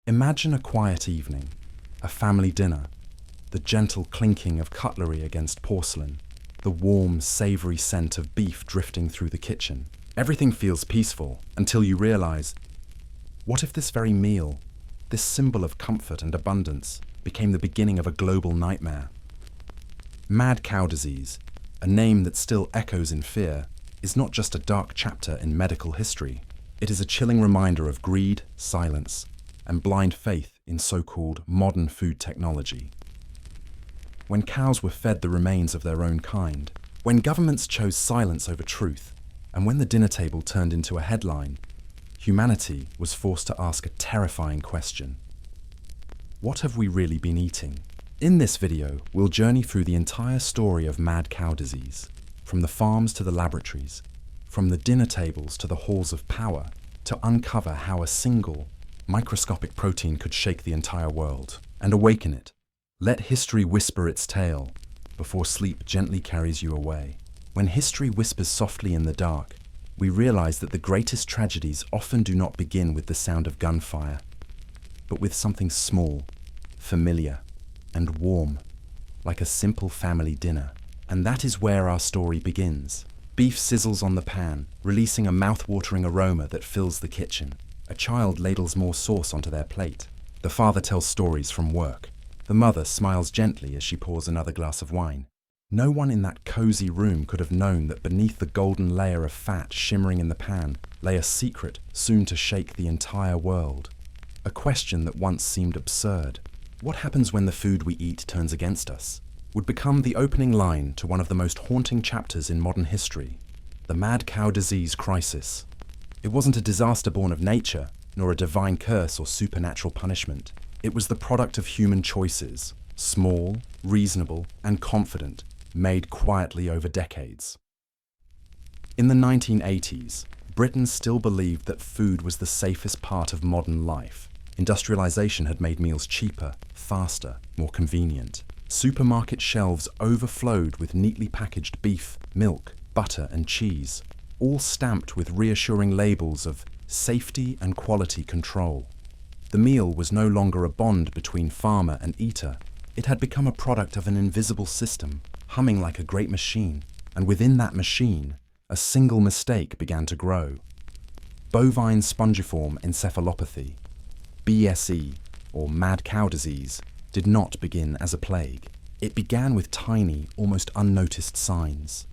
Imagine a quiet evening, a family dinner, the gentle clinking of cutlery against porcelain, the warm, savory scent of beef drifting through the kitchen. Everything feels peaceful until you realize, what if this very meal, this symbol of comfort and abundance, became the beginning of a global nightmare? Mad cow disease, a name that still echoes in fear, is not just a dark chapter in medical history. It is a chilling reminder of greed, silence, and blind faith in so-called modern food technology. When cows were fed the remains of their own kind, when governments chose silence over truth, and when the dinner table turned into a headline, humanity was forced to ask a terrifying question. What have we really been eating? In this video, we'll journey through the entire story of mad cow disease, from the farms to the laboratories, from the dinner tables to the halls of power, to uncover how a single, microscopic protein could shake the entire world and awaken it. Let history whisper its tale before sleep gently carries you away. When history whispers softly in the dark, we realize that the greatest tragedies often do not begin with the sound of gunfire, but with something small, familiar, and warm, like a simple family dinner. And that is where our story begins. Beef sizzles on the pan, releasing a mouth-watering aroma that fills the kitchen. A child ladles more sauce onto their plate. The father tells stories from work. The mother smiles gently as she pours another glass of wine. No one in that cozy room could have known that beneath the golden layer of fat shimmering in the pan lay a secret soon to shake the entire world. A question that once seemed absurd, what happens when the food we eat turns against us, would become the opening line to one of the most haunting chapters in modern history, the mad cow disease crisis. It wasn't a disaster born of nature, nor a divine curse or supernatural punishment. It was the product of human choices, small, reasonable, and confident, made quietly over decades. In the 1980s, Britain still believed that food was the safest part of modern life. Industrialization had made meals cheaper, faster, more convenient. Supermarket shelves overflowed with neatly packaged beef, milk, butter, and cheese, all stamped with reassuring labels of safety and quality control. The meal was no longer a bond between farmer and eater. It had become a product of an invisible system, humming like a great machine, and within that machine, a single mistake began to grow. Bovine spongiform encephalopathy, BSE, or mad cow disease, did not begin as a plague. It began with tiny, almost unnoticed signs.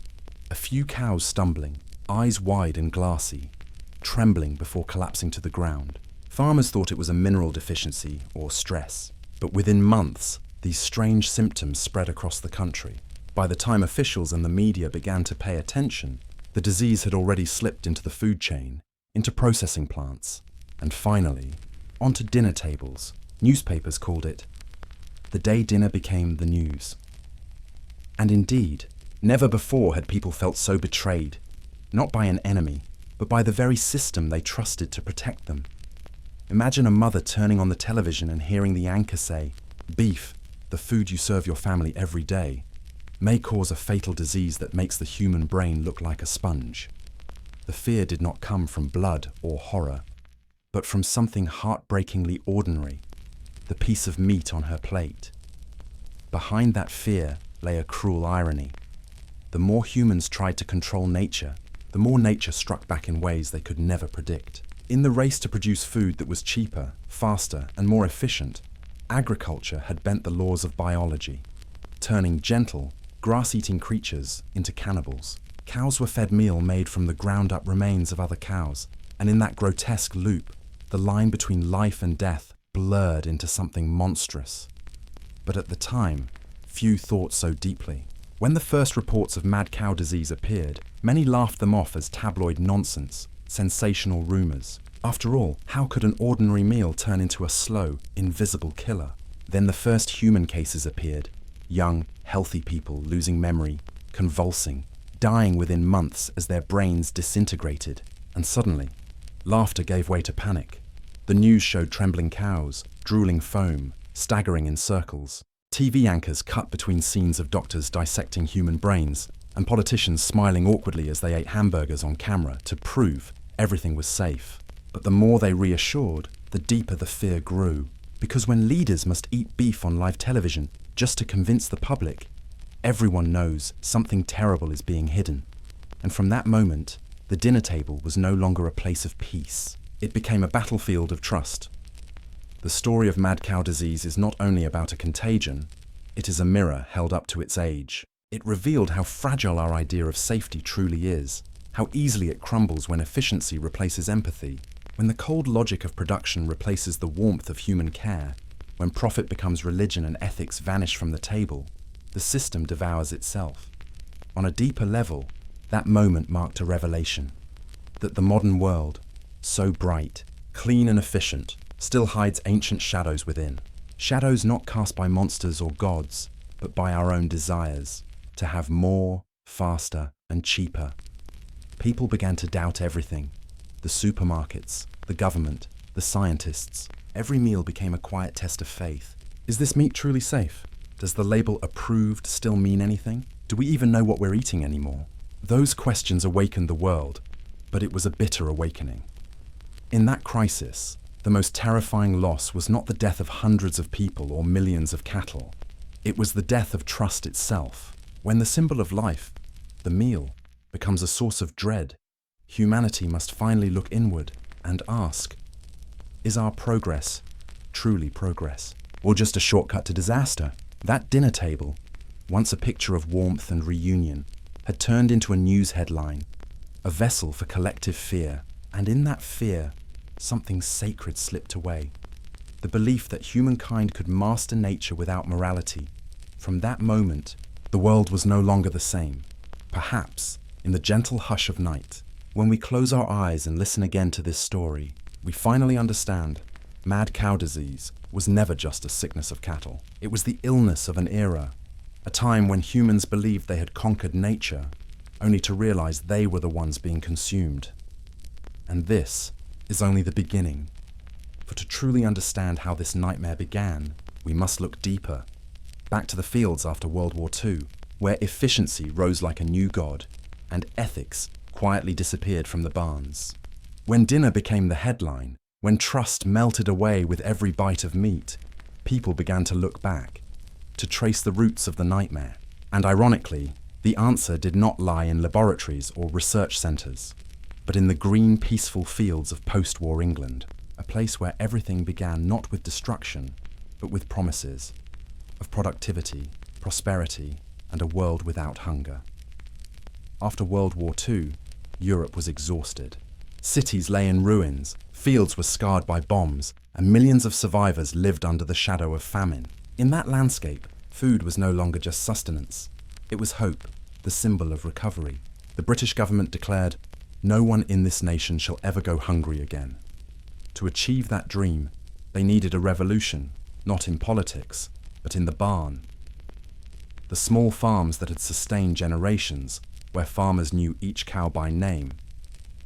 A few cows stumbling, eyes wide and glassy, trembling before collapsing to the ground. Farmers thought it was a mineral deficiency or stress, but within months, these strange symptoms spread across the country. By the time officials and the media began to pay attention, the disease had already slipped into the food chain, into processing plants, and finally, onto dinner tables. Newspapers called it the day dinner became the news. And indeed, never before had people felt so betrayed, not by an enemy, but by the very system they trusted to protect them. Imagine a mother turning on the television and hearing the anchor say, "Beef, the food you serve your family every day, may cause a fatal disease that makes the human brain look like a sponge." The fear did not come from blood or horror, but from something heartbreakingly ordinary, the piece of meat on her plate. Behind that fear lay a cruel irony. The more humans tried to control nature, the more nature struck back in ways they could never predict. In the race to produce food that was cheaper, faster, and more efficient, agriculture had bent the laws of biology, turning gentle, grass-eating creatures into cannibals. Cows were fed meal made from the ground-up remains of other cows, and in that grotesque loop, the line between life and death blurred into something monstrous. But at the time, few thought so deeply. When the first reports of mad cow disease appeared, many laughed them off as tabloid nonsense, sensational rumors. After all, how could an ordinary meal turn into a slow, invisible killer? Then the first human cases appeared. Young, healthy people losing memory, convulsing, dying within months as their brains disintegrated. And suddenly, laughter gave way to panic. The news showed trembling cows, drooling foam, staggering in circles. TV anchors cut between scenes of doctors dissecting human brains, and politicians smiling awkwardly as they ate hamburgers on camera to prove everything was safe. But the more they reassured, the deeper the fear grew. Because when leaders must eat beef on live television just to convince the public, everyone knows something terrible is being hidden. And from that moment, the dinner table was no longer a place of peace. It became a battlefield of trust. The story of mad cow disease is not only about a contagion, it is a mirror held up to its age. It revealed how fragile our idea of safety truly is, how easily it crumbles when efficiency replaces empathy, when the cold logic of production replaces the warmth of human care, when profit becomes religion and ethics vanish from the table, the system devours itself. On a deeper level, that moment marked a revelation, that the modern world, so bright, clean and efficient, still hides ancient shadows within. Shadows not cast by monsters or gods, but by our own desires, to have more, faster, and cheaper. People began to doubt everything. The supermarkets, the government, the scientists. Every meal became a quiet test of faith. Is this meat truly safe? Does the label approved still mean anything? Do we even know what we're eating anymore? Those questions awakened the world, but it was a bitter awakening. In that crisis, the most terrifying loss was not the death of hundreds of people or millions of cattle. It was the death of trust itself. When the symbol of life, the meal, becomes a source of dread, humanity must finally look inward and ask, is our progress truly progress, or just a shortcut to disaster? That dinner table, once a picture of warmth and reunion, had turned into a news headline, a vessel for collective fear, and in that fear, something sacred slipped away. The belief that humankind could master nature without morality. From that moment, the world was no longer the same. Perhaps, in the gentle hush of night, when we close our eyes and listen again to this story, we finally understand mad cow disease was never just a sickness of cattle. It was the illness of an era, a time when humans believed they had conquered nature, only to realize they were the ones being consumed. And this is only the beginning. For to truly understand how this nightmare began, we must look deeper, back to the fields after World War II, where efficiency rose like a new god, and ethics quietly disappeared from the barns. When dinner became the headline, when trust melted away with every bite of meat, people began to look back, to trace the roots of the nightmare. And ironically, the answer did not lie in laboratories or research centres, but in the green, peaceful fields of post-war England, a place where everything began not with destruction, but with promises of productivity, prosperity, and a world without hunger. After World War II, Europe was exhausted. Cities lay in ruins, fields were scarred by bombs, and millions of survivors lived under the shadow of famine. In that landscape, food was no longer just sustenance. It was hope, the symbol of recovery. The British government declared, "No one in this nation shall ever go hungry again." To achieve that dream, they needed a revolution, not in politics, but in the barn. The small farms that had sustained generations, where farmers knew each cow by name,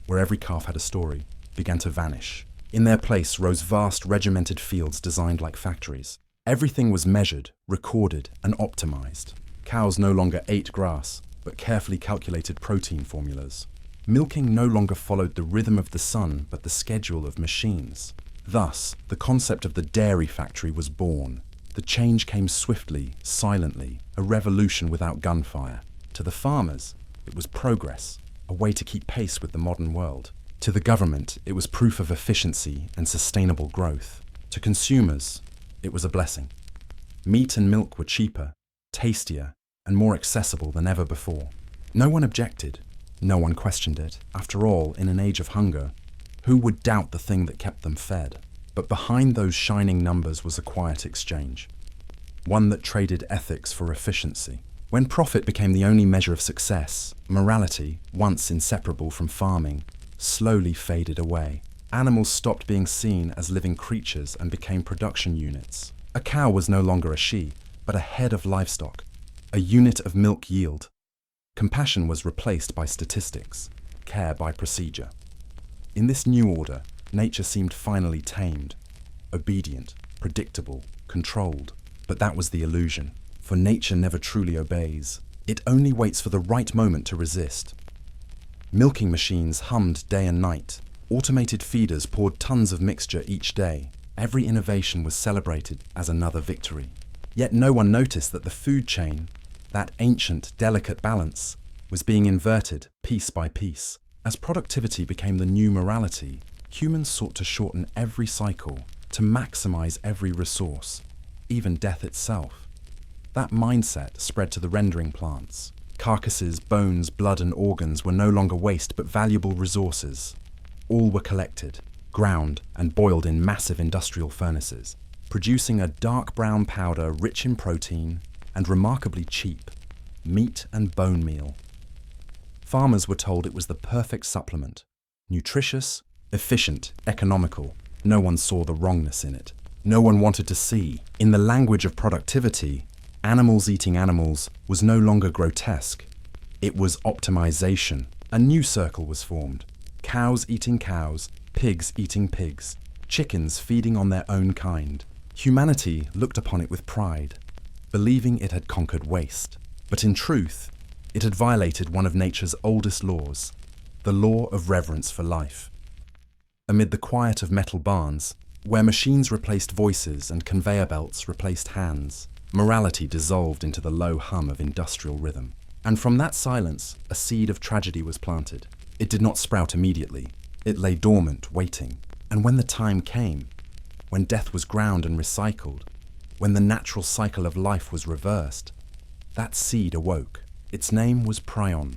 where every calf had a story, began to vanish. In their place rose vast regimented fields designed like factories. Everything was measured, recorded, and optimized. Cows no longer ate grass, but carefully calculated protein formulas. Milking no longer followed the rhythm of the sun, but the schedule of machines. Thus, the concept of the dairy factory was born. The change came swiftly, silently, a revolution without gunfire. To the farmers, it was progress, a way to keep pace with the modern world. To the government, it was proof of efficiency and sustainable growth. To consumers, it was a blessing. Meat and milk were cheaper, tastier, and more accessible than ever before. No one objected. No one questioned it. After all, in an age of hunger, who would doubt the thing that kept them fed? But behind those shining numbers was a quiet exchange, one that traded ethics for efficiency. When profit became the only measure of success, morality, once inseparable from farming, slowly faded away. Animals stopped being seen as living creatures and became production units. A cow was no longer a she, but a head of livestock, a unit of milk yield. Compassion was replaced by statistics, care by procedure. In this new order, nature seemed finally tamed, obedient, predictable, controlled. But that was the illusion, for nature never truly obeys. It only waits for the right moment to resist. Milking machines hummed day and night, Automated feeders poured tons of mixture each day. Every innovation was celebrated as another victory. Yet no one noticed that the food chain, that ancient, delicate balance, was being inverted piece by piece. As productivity became the new morality, humans sought to shorten every cycle, to maximize every resource, even death itself. That mindset spread to the rendering plants. Carcasses, bones, blood and organs were no longer waste but valuable resources. All were collected, ground and boiled in massive industrial furnaces, producing a dark brown powder rich in protein and remarkably cheap, meat and bone meal. Farmers were told it was the perfect supplement, nutritious, efficient, economical. No one saw the wrongness in it. No one wanted to see. In the language of productivity, animals eating animals was no longer grotesque. It was optimization. A new circle was formed. Cows eating cows, pigs eating pigs, chickens feeding on their own kind. Humanity looked upon it with pride, believing it had conquered waste. But in truth, it had violated one of nature's oldest laws, the law of reverence for life. Amid the quiet of metal barns, where machines replaced voices and conveyor belts replaced hands, morality dissolved into the low hum of industrial rhythm. And from that silence, a seed of tragedy was planted. It did not sprout immediately. It lay dormant, waiting. And when the time came, when death was ground and recycled, when the natural cycle of life was reversed, that seed awoke. Its name was Prion.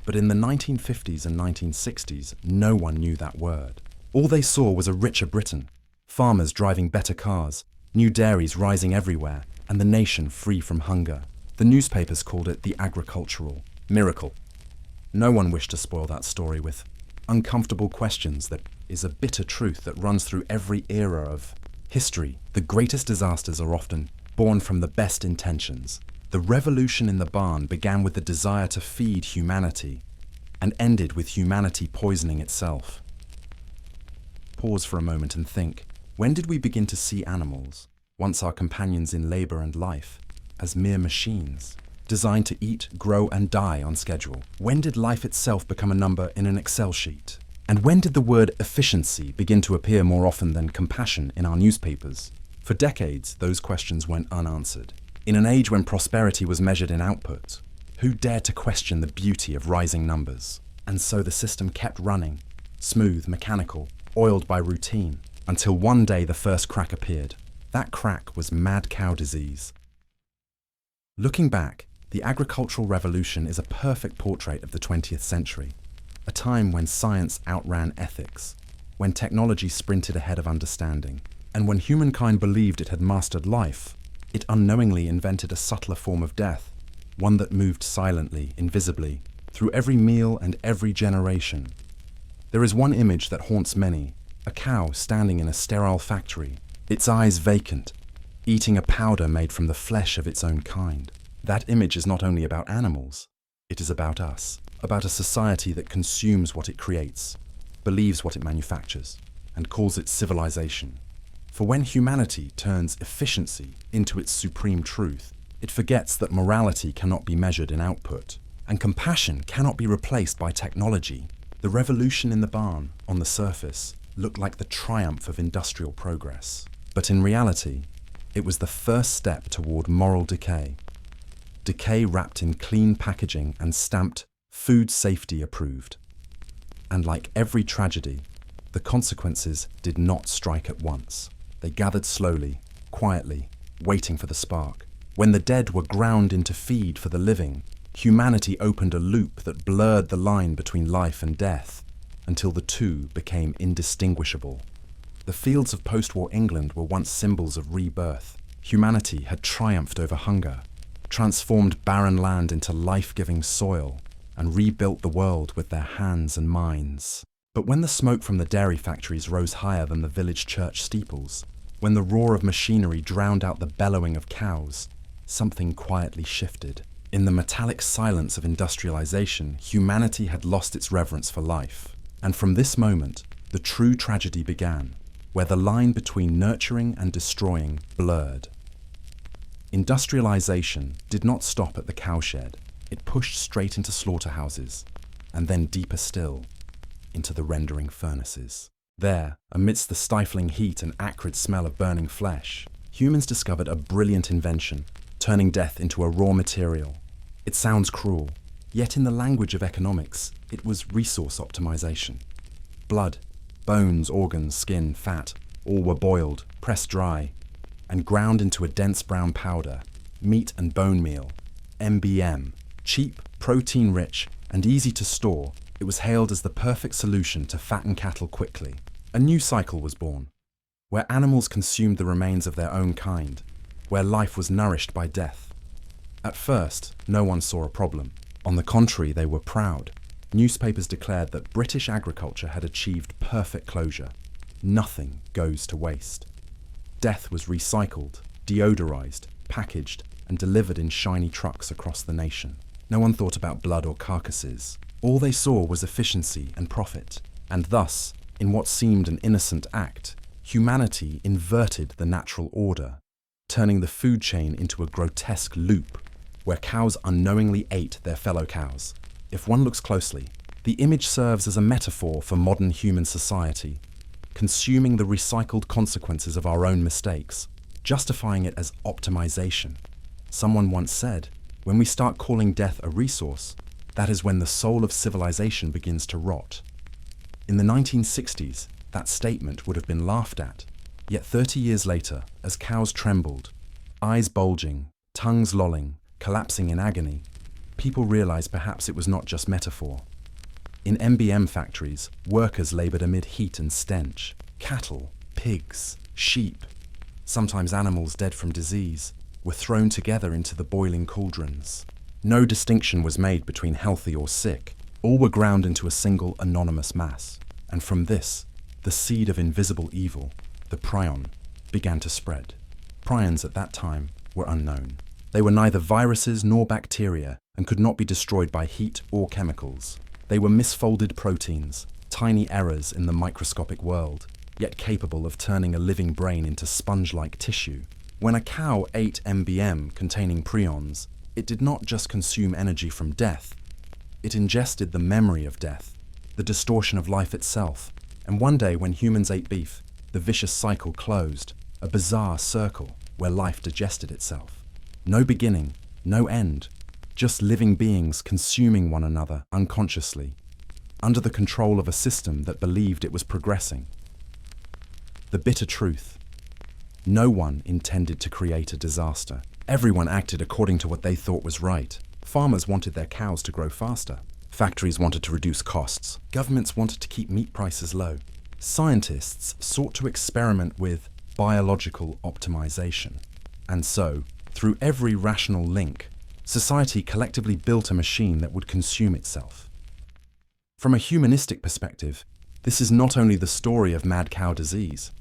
But in the 1950s and 1960s, no one knew that word. All they saw was a richer Britain, farmers driving better cars, new dairies rising everywhere, and the nation free from hunger. The newspapers called it the agricultural miracle. No one wished to spoil that story with uncomfortable questions. That is a bitter truth that runs through every era of history. The greatest disasters are often born from the best intentions. The revolution in the barn began with the desire to feed humanity and ended with humanity poisoning itself. Pause for a moment and think, when did we begin to see animals, once our companions in labor and life, as mere machines, designed to eat, grow and die on schedule? When did life itself become a number in an Excel sheet? And when did the word efficiency begin to appear more often than compassion in our newspapers? For decades, those questions went unanswered. In an age when prosperity was measured in output, who dared to question the beauty of rising numbers? And so the system kept running, smooth, mechanical, oiled by routine, until one day the first crack appeared. That crack was mad cow disease. Looking back, the agricultural revolution is a perfect portrait of the 20th century, a time when science outran ethics, when technology sprinted ahead of understanding, and when humankind believed it had mastered life. It unknowingly invented a subtler form of death, one that moved silently, invisibly, through every meal and every generation. There is one image that haunts many, a cow standing in a sterile factory, its eyes vacant, eating a powder made from the flesh of its own kind. That image is not only about animals, it is about us, about a society that consumes what it creates, believes what it manufactures, and calls it civilization. For when humanity turns efficiency into its supreme truth, it forgets that morality cannot be measured in output, and compassion cannot be replaced by technology. The revolution in the barn, on the surface, looked like the triumph of industrial progress. But in reality, it was the first step toward moral decay. Decay wrapped in clean packaging and stamped food safety approved. And like every tragedy, the consequences did not strike at once. They gathered slowly, quietly, waiting for the spark. When the dead were ground into feed for the living, humanity opened a loop that blurred the line between life and death, until the two became indistinguishable. The fields of post-war England were once symbols of rebirth. Humanity had triumphed over hunger, transformed barren land into life-giving soil, and rebuilt the world with their hands and minds. But when the smoke from the dairy factories rose higher than the village church steeples, when the roar of machinery drowned out the bellowing of cows, something quietly shifted. In the metallic silence of industrialization, humanity had lost its reverence for life. And from this moment, the true tragedy began, where the line between nurturing and destroying blurred. Industrialization did not stop at the cowshed. It pushed straight into slaughterhouses, and then deeper still, into the rendering furnaces. There, amidst the stifling heat and acrid smell of burning flesh, humans discovered a brilliant invention, turning death into a raw material. It sounds cruel, yet in the language of economics, it was resource optimization. Blood, bones, organs, skin, fat, all were boiled, pressed dry, and ground into a dense brown powder, meat and bone meal, MBM. Cheap, protein-rich, and easy to store, it was hailed as the perfect solution to fatten cattle quickly. A new cycle was born, where animals consumed the remains of their own kind, where life was nourished by death. At first, no one saw a problem. On the contrary, they were proud. Newspapers declared that British agriculture had achieved perfect closure. Nothing goes to waste. Death was recycled, deodorized, packaged, and delivered in shiny trucks across the nation. No one thought about blood or carcasses. All they saw was efficiency and profit. And thus, in what seemed an innocent act, humanity inverted the natural order, turning the food chain into a grotesque loop, where cows unknowingly ate their fellow cows. If one looks closely, the image serves as a metaphor for modern human society, consuming the recycled consequences of our own mistakes, justifying it as optimization. Someone once said, when we start calling death a resource, that is when the soul of civilization begins to rot. In the 1960s, that statement would have been laughed at. Yet 30 years later, as cows trembled, eyes bulging, tongues lolling, collapsing in agony, people realized perhaps it was not just metaphor. In MBM factories, workers labored amid heat and stench. Cattle, pigs, sheep, sometimes animals dead from disease, were thrown together into the boiling cauldrons. No distinction was made between healthy or sick. All were ground into a single anonymous mass. And from this, the seed of invisible evil, the Prion, began to spread. Prions at that time were unknown. They were neither viruses nor bacteria and could not be destroyed by heat or chemicals. They were misfolded proteins, tiny errors in the microscopic world, yet capable of turning a living brain into sponge-like tissue. When a cow ate MBM containing prions, it did not just consume energy from death, it ingested the memory of death, the distortion of life itself. And one day when humans ate beef, the vicious cycle closed, a bizarre circle where life digested itself. No beginning, no end, just living beings consuming one another unconsciously, under the control of a system that believed it was progressing. The bitter truth. No one intended to create a disaster. Everyone acted according to what they thought was right. Farmers wanted their cows to grow faster. Factories wanted to reduce costs. Governments wanted to keep meat prices low. Scientists sought to experiment with biological optimization. And so, through every rational link, society collectively built a machine that would consume itself. From a humanistic perspective, this is not only the story of mad cow disease,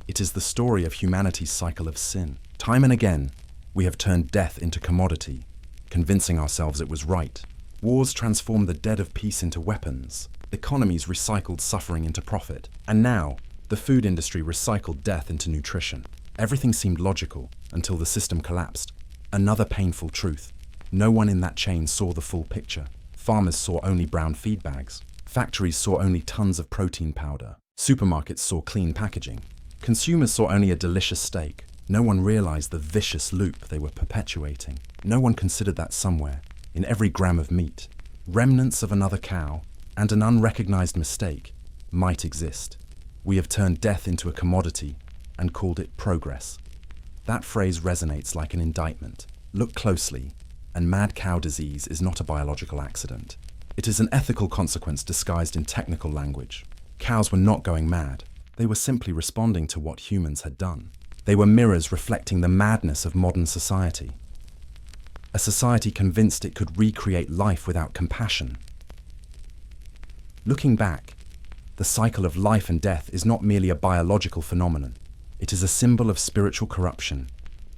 it is the story of humanity's cycle of sin. Time and again, we have turned death into commodity, convincing ourselves it was right. Wars transformed the dead of peace into weapons. Economies recycled suffering into profit. And now, the food industry recycled death into nutrition. Everything seemed logical until the system collapsed. Another painful truth. No one in that chain saw the full picture. Farmers saw only brown feed bags. Factories saw only tons of protein powder. Supermarkets saw clean packaging. Consumers saw only a delicious steak. No one realized the vicious loop they were perpetuating. No one considered that somewhere, in every gram of meat, remnants of another cow and an unrecognized mistake might exist. We have turned death into a commodity and called it progress. That phrase resonates like an indictment. Look closely, and mad cow disease is not a biological accident. It is an ethical consequence disguised in technical language. Cows were not going mad. They were simply responding to what humans had done. They were mirrors reflecting the madness of modern society. A society convinced it could recreate life without compassion. Looking back, the cycle of life and death is not merely a biological phenomenon. It is a symbol of spiritual corruption,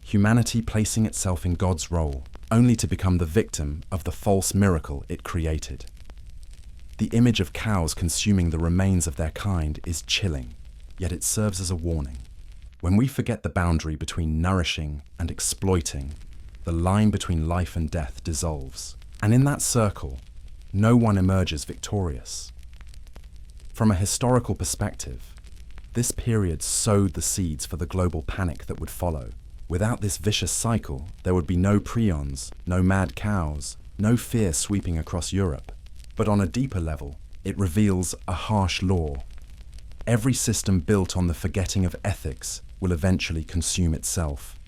humanity placing itself in God's role, only to become the victim of the false miracle it created. The image of cows consuming the remains of their kind is chilling, yet it serves as a warning. When we forget the boundary between nourishing and exploiting, the line between life and death dissolves. And in that circle, no one emerges victorious. From a historical perspective, this period sowed the seeds for the global panic that would follow. Without this vicious cycle, there would be no prions, no mad cows, no fear sweeping across Europe. But on a deeper level, it reveals a harsh law. Every system built on the forgetting of ethics will eventually consume itself.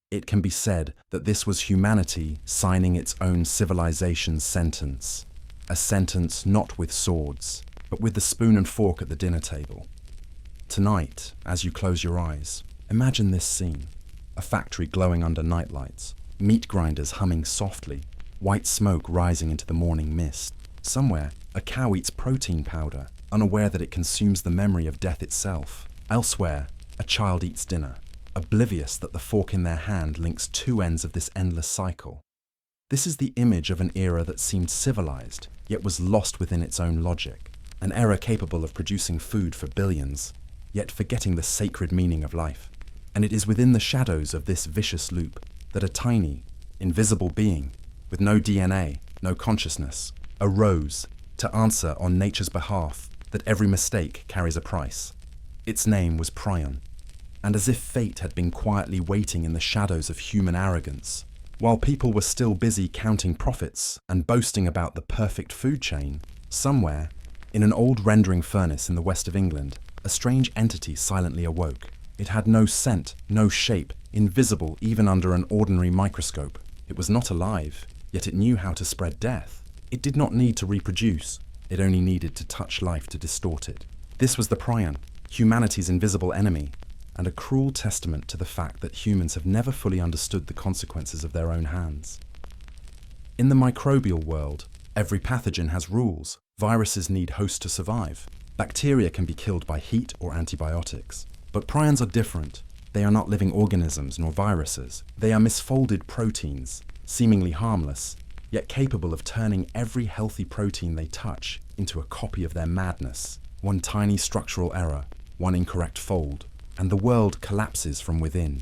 It can be said that this was humanity signing its own civilization's sentence. A sentence not with swords, but with the spoon and fork at the dinner table. Tonight, as you close your eyes, imagine this scene. A factory glowing under nightlights, meat grinders humming softly, white smoke rising into the morning mist. Somewhere, a cow eats protein powder, unaware that it consumes the memory of death itself. Elsewhere, a child eats dinner, oblivious that the fork in their hand links two ends of this endless cycle. This is the image of an era that seemed civilized, yet was lost within its own logic. An era capable of producing food for billions, yet forgetting the sacred meaning of life. And it is within the shadows of this vicious loop that a tiny, invisible being, with no DNA, no consciousness, arose to answer on nature's behalf that every mistake carries a price. Its name was Prion. And as if fate had been quietly waiting in the shadows of human arrogance, while people were still busy counting profits and boasting about the perfect food chain, somewhere, in an old rendering furnace in the west of England, a strange entity silently awoke. It had no scent, no shape, invisible even under an ordinary microscope. It was not alive, yet it knew how to spread death. It did not need to reproduce, it only needed to touch life to distort it. This was the Prion, humanity's invisible enemy, and a cruel testament to the fact that humans have never fully understood the consequences of their own hands. In the microbial world, every pathogen has rules. Viruses need hosts to survive. Bacteria can be killed by heat or antibiotics. But prions are different. They are not living organisms nor viruses. They are misfolded proteins, seemingly harmless, yet capable of turning every healthy protein they touch into a copy of their madness. One tiny structural error, one incorrect fold, and the world collapses from within.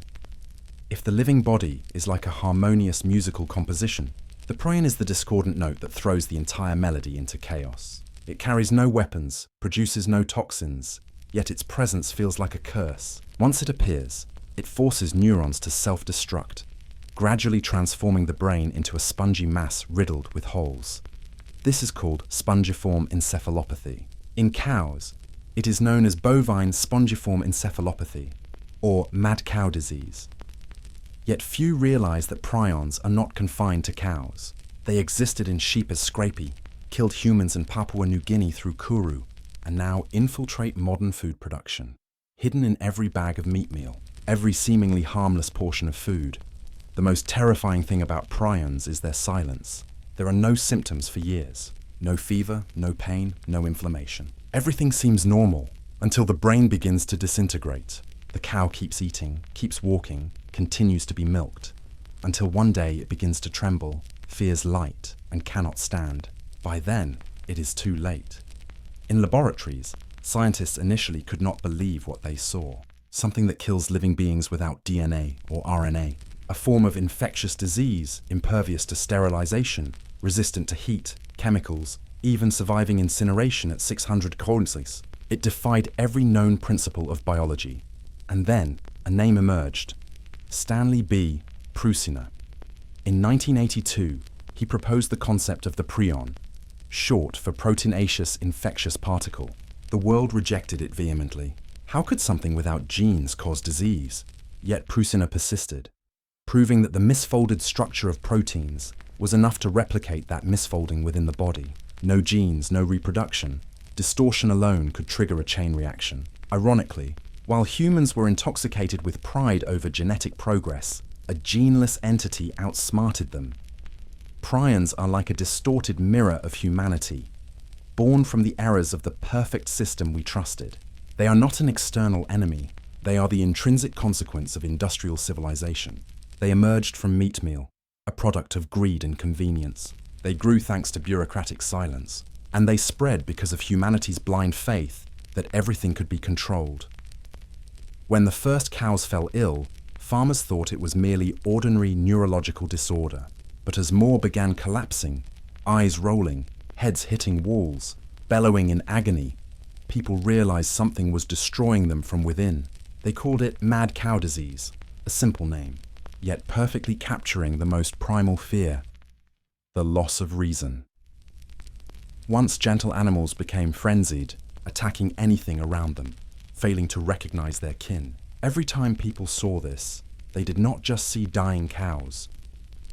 If the living body is like a harmonious musical composition, the prion is the discordant note that throws the entire melody into chaos. It carries no weapons, produces no toxins, yet its presence feels like a curse. Once it appears, it forces neurons to self-destruct, gradually transforming the brain into a spongy mass riddled with holes. This is called spongiform encephalopathy. In cows, it is known as bovine spongiform encephalopathy, or mad cow disease. Yet few realize that prions are not confined to cows. They existed in sheep as scrapie, killed humans in Papua New Guinea through kuru, and now infiltrate modern food production. Hidden in every bag of meat meal, every seemingly harmless portion of food. The most terrifying thing about prions is their silence. There are no symptoms for years. No fever, no pain, no inflammation. Everything seems normal until the brain begins to disintegrate. The cow keeps eating, keeps walking, continues to be milked, until one day it begins to tremble, fears light, and cannot stand. By then, it is too late. In laboratories, scientists initially could not believe what they saw. Something that kills living beings without DNA or RNA. A form of infectious disease, impervious to sterilization, resistant to heat, chemicals, even surviving incineration at 600 Celsius. It defied every known principle of biology. And then, a name emerged. Stanley B. Prusiner. In 1982, he proposed the concept of the prion, short for proteinaceous infectious particle. The world rejected it vehemently. How could something without genes cause disease? Yet Prusiner persisted, proving that the misfolded structure of proteins was enough to replicate that misfolding within the body. No genes, no reproduction. Distortion alone could trigger a chain reaction. Ironically, while humans were intoxicated with pride over genetic progress, a geneless entity outsmarted them. Prions are like a distorted mirror of humanity, born from the errors of the perfect system we trusted. They are not an external enemy. They are the intrinsic consequence of industrial civilization. They emerged from meat meal, a product of greed and convenience. They grew thanks to bureaucratic silence. And they spread because of humanity's blind faith that everything could be controlled. When the first cows fell ill, farmers thought it was merely ordinary neurological disorder. But as more began collapsing, eyes rolling, heads hitting walls, bellowing in agony, people realized something was destroying them from within. They called it mad cow disease, a simple name, yet perfectly capturing the most primal fear: the loss of reason. Once gentle animals became frenzied, attacking anything around them, failing to recognize their kin. Every time people saw this, they did not just see dying cows.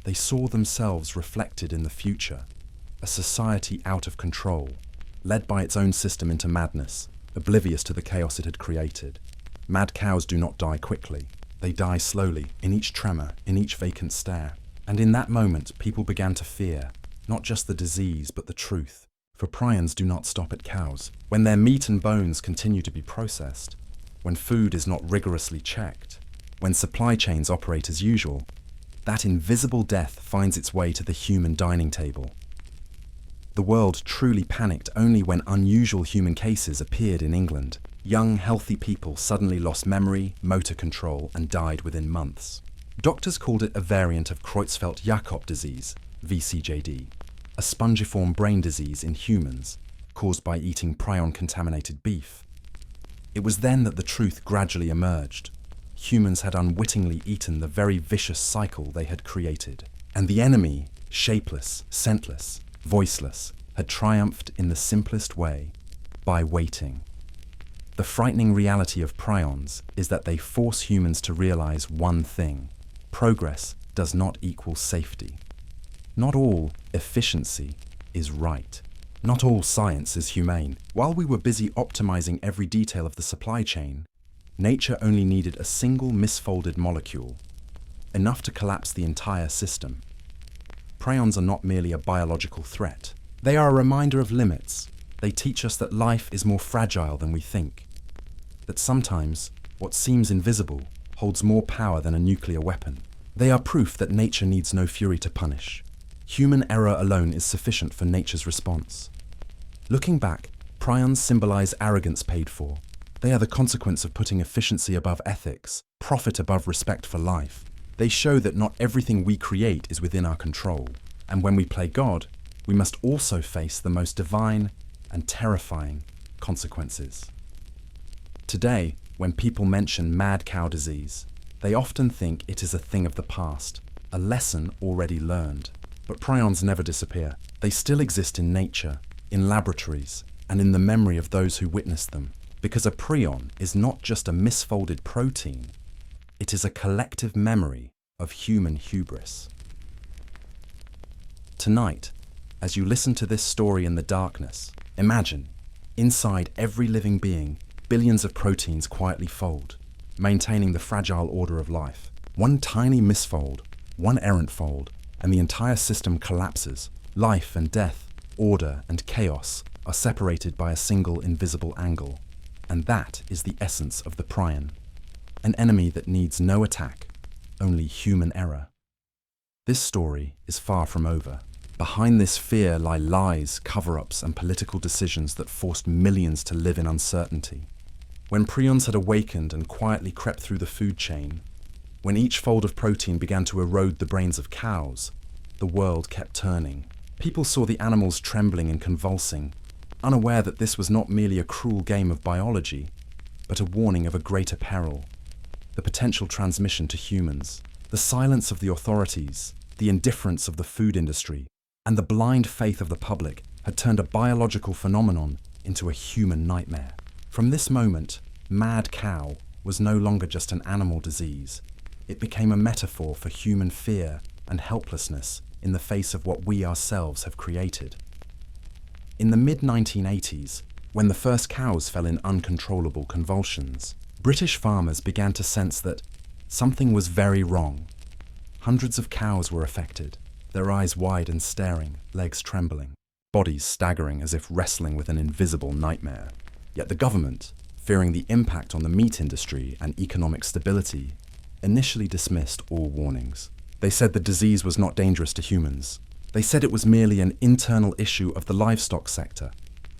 They saw themselves reflected in the future, a society out of control, led by its own system into madness, oblivious to the chaos it had created. Mad cows do not die quickly. They die slowly, in each tremor, in each vacant stare. And in that moment, people began to fear, not just the disease, but the truth. For prions do not stop at cows. When their meat and bones continue to be processed, when food is not rigorously checked, when supply chains operate as usual, that invisible death finds its way to the human dining table. The world truly panicked only when unusual human cases appeared in England. Young, healthy people suddenly lost memory, motor control, and died within months. Doctors called it a variant of Creutzfeldt-Jakob disease, VCJD, a spongiform brain disease in humans, caused by eating prion-contaminated beef. It was then that the truth gradually emerged. Humans had unwittingly eaten the very vicious cycle they had created. And the enemy, shapeless, scentless, voiceless, had triumphed in the simplest way: by waiting. The frightening reality of prions is that they force humans to realize one thing: progress does not equal safety. Not all efficiency is right. Not all science is humane. While we were busy optimizing every detail of the supply chain, nature only needed a single misfolded molecule, enough to collapse the entire system. Prions are not merely a biological threat. They are a reminder of limits. They teach us that life is more fragile than we think, that sometimes what seems invisible holds more power than a nuclear weapon. They are proof that nature needs no fury to punish. Human error alone is sufficient for nature's response. Looking back, prions symbolize arrogance paid for. They are the consequence of putting efficiency above ethics, profit above respect for life. They show that not everything we create is within our control, and when we play God, we must also face the most divine and terrifying consequences. Today, when people mention mad cow disease, they often think it is a thing of the past, a lesson already learned. But prions never disappear. They still exist in nature, in laboratories, and in the memory of those who witnessed them. Because a prion is not just a misfolded protein, it is a collective memory of human hubris. Tonight, as you listen to this story in the darkness, imagine, inside every living being, billions of proteins quietly fold, maintaining the fragile order of life. One tiny misfold, one errant fold, and the entire system collapses. Life and death, order and chaos are separated by a single invisible angle. And that is the essence of the prion, an enemy that needs no attack, only human error. This story is far from over. Behind this fear lie lies, cover-ups, and political decisions that forced millions to live in uncertainty. When prions had awakened and quietly crept through the food chain, when each fold of protein began to erode the brains of cows, the world kept turning. People saw the animals trembling and convulsing, unaware that this was not merely a cruel game of biology, but a warning of a greater peril: the potential transmission to humans. The silence of the authorities, the indifference of the food industry, and the blind faith of the public had turned a biological phenomenon into a human nightmare. From this moment, mad cow was no longer just an animal disease. It became a metaphor for human fear and helplessness in the face of what we ourselves have created. In the mid-1980s, when the first cows fell in uncontrollable convulsions, British farmers began to sense that something was very wrong. Hundreds of cows were affected, their eyes wide and staring, legs trembling, bodies staggering as if wrestling with an invisible nightmare. Yet the government, fearing the impact on the meat industry and economic stability, initially dismissed all warnings. They said the disease was not dangerous to humans. They said it was merely an internal issue of the livestock sector.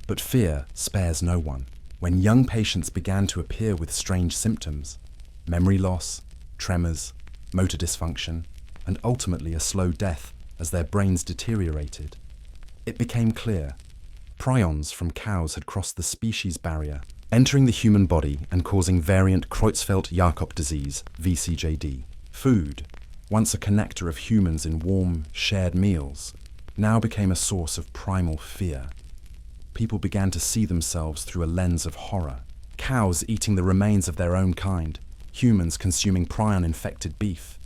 But fear spares no one. When young patients began to appear with strange symptoms, memory loss, tremors, motor dysfunction, and ultimately a slow death as their brains deteriorated, it became clear Prions from cows had crossed the species barrier, entering the human body and causing variant Creutzfeldt-Jakob disease, VCJD. Food, once a connector of humans in warm, shared meals, now became a source of primal fear. People began to see themselves through a lens of horror. Cows eating the remains of their own kind, humans consuming prion-infected beef.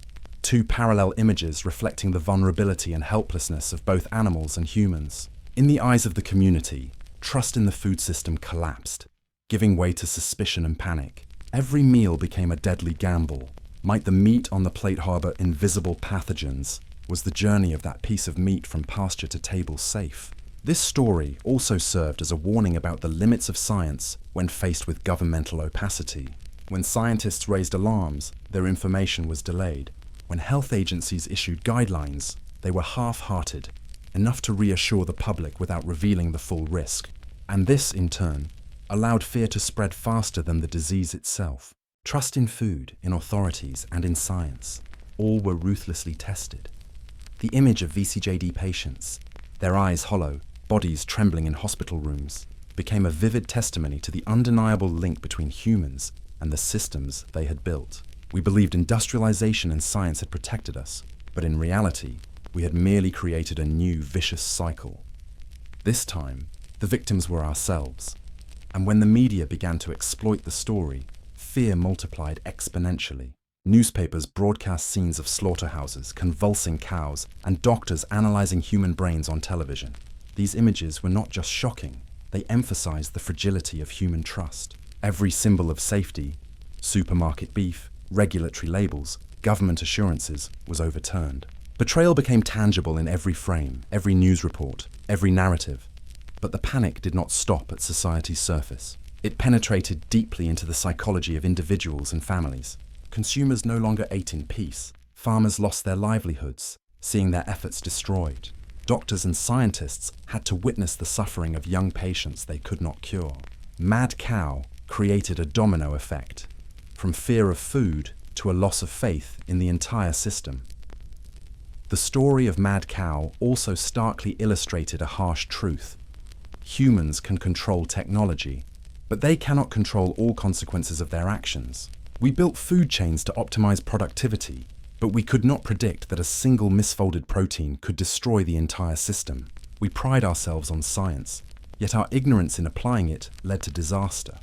Two parallel images reflecting the vulnerability and helplessness of both animals and humans. In the eyes of the community, trust in the food system collapsed, giving way to suspicion and panic. Every meal became a deadly gamble. Might the meat on the plate harbor invisible pathogens? Was the journey of that piece of meat from pasture to table safe? This story also served as a warning about the limits of science when faced with governmental opacity. When scientists raised alarms, their information was delayed. When health agencies issued guidelines, they were half-hearted, enough to reassure the public without revealing the full risk. And this, in turn, allowed fear to spread faster than the disease itself. Trust in food, in authorities, and in science, all were ruthlessly tested. The image of VCJD patients, their eyes hollow, bodies trembling in hospital rooms, became a vivid testimony to the undeniable link between humans and the systems they had built. We believed industrialization and science had protected us, but in reality, we had merely created a new vicious cycle. This time, the victims were ourselves. And when the media began to exploit the story, fear multiplied exponentially. Newspapers broadcast scenes of slaughterhouses, convulsing cows, and doctors analyzing human brains on television. These images were not just shocking, they emphasized the fragility of human trust. Every symbol of safety, supermarket beef, regulatory labels, government assurances, was overturned. Betrayal became tangible in every frame, every news report, every narrative. But the panic did not stop at society's surface. It penetrated deeply into the psychology of individuals and families. Consumers no longer ate in peace. Farmers lost their livelihoods, seeing their efforts destroyed. Doctors and scientists had to witness the suffering of young patients they could not cure. Mad cow created a domino effect, from fear of food to a loss of faith in the entire system. The story of Mad Cow also starkly illustrated a harsh truth. Humans can control technology, but they cannot control all consequences of their actions. We built food chains to optimize productivity, but we could not predict that a single misfolded protein could destroy the entire system. We pride ourselves on science, yet our ignorance in applying it led to disaster.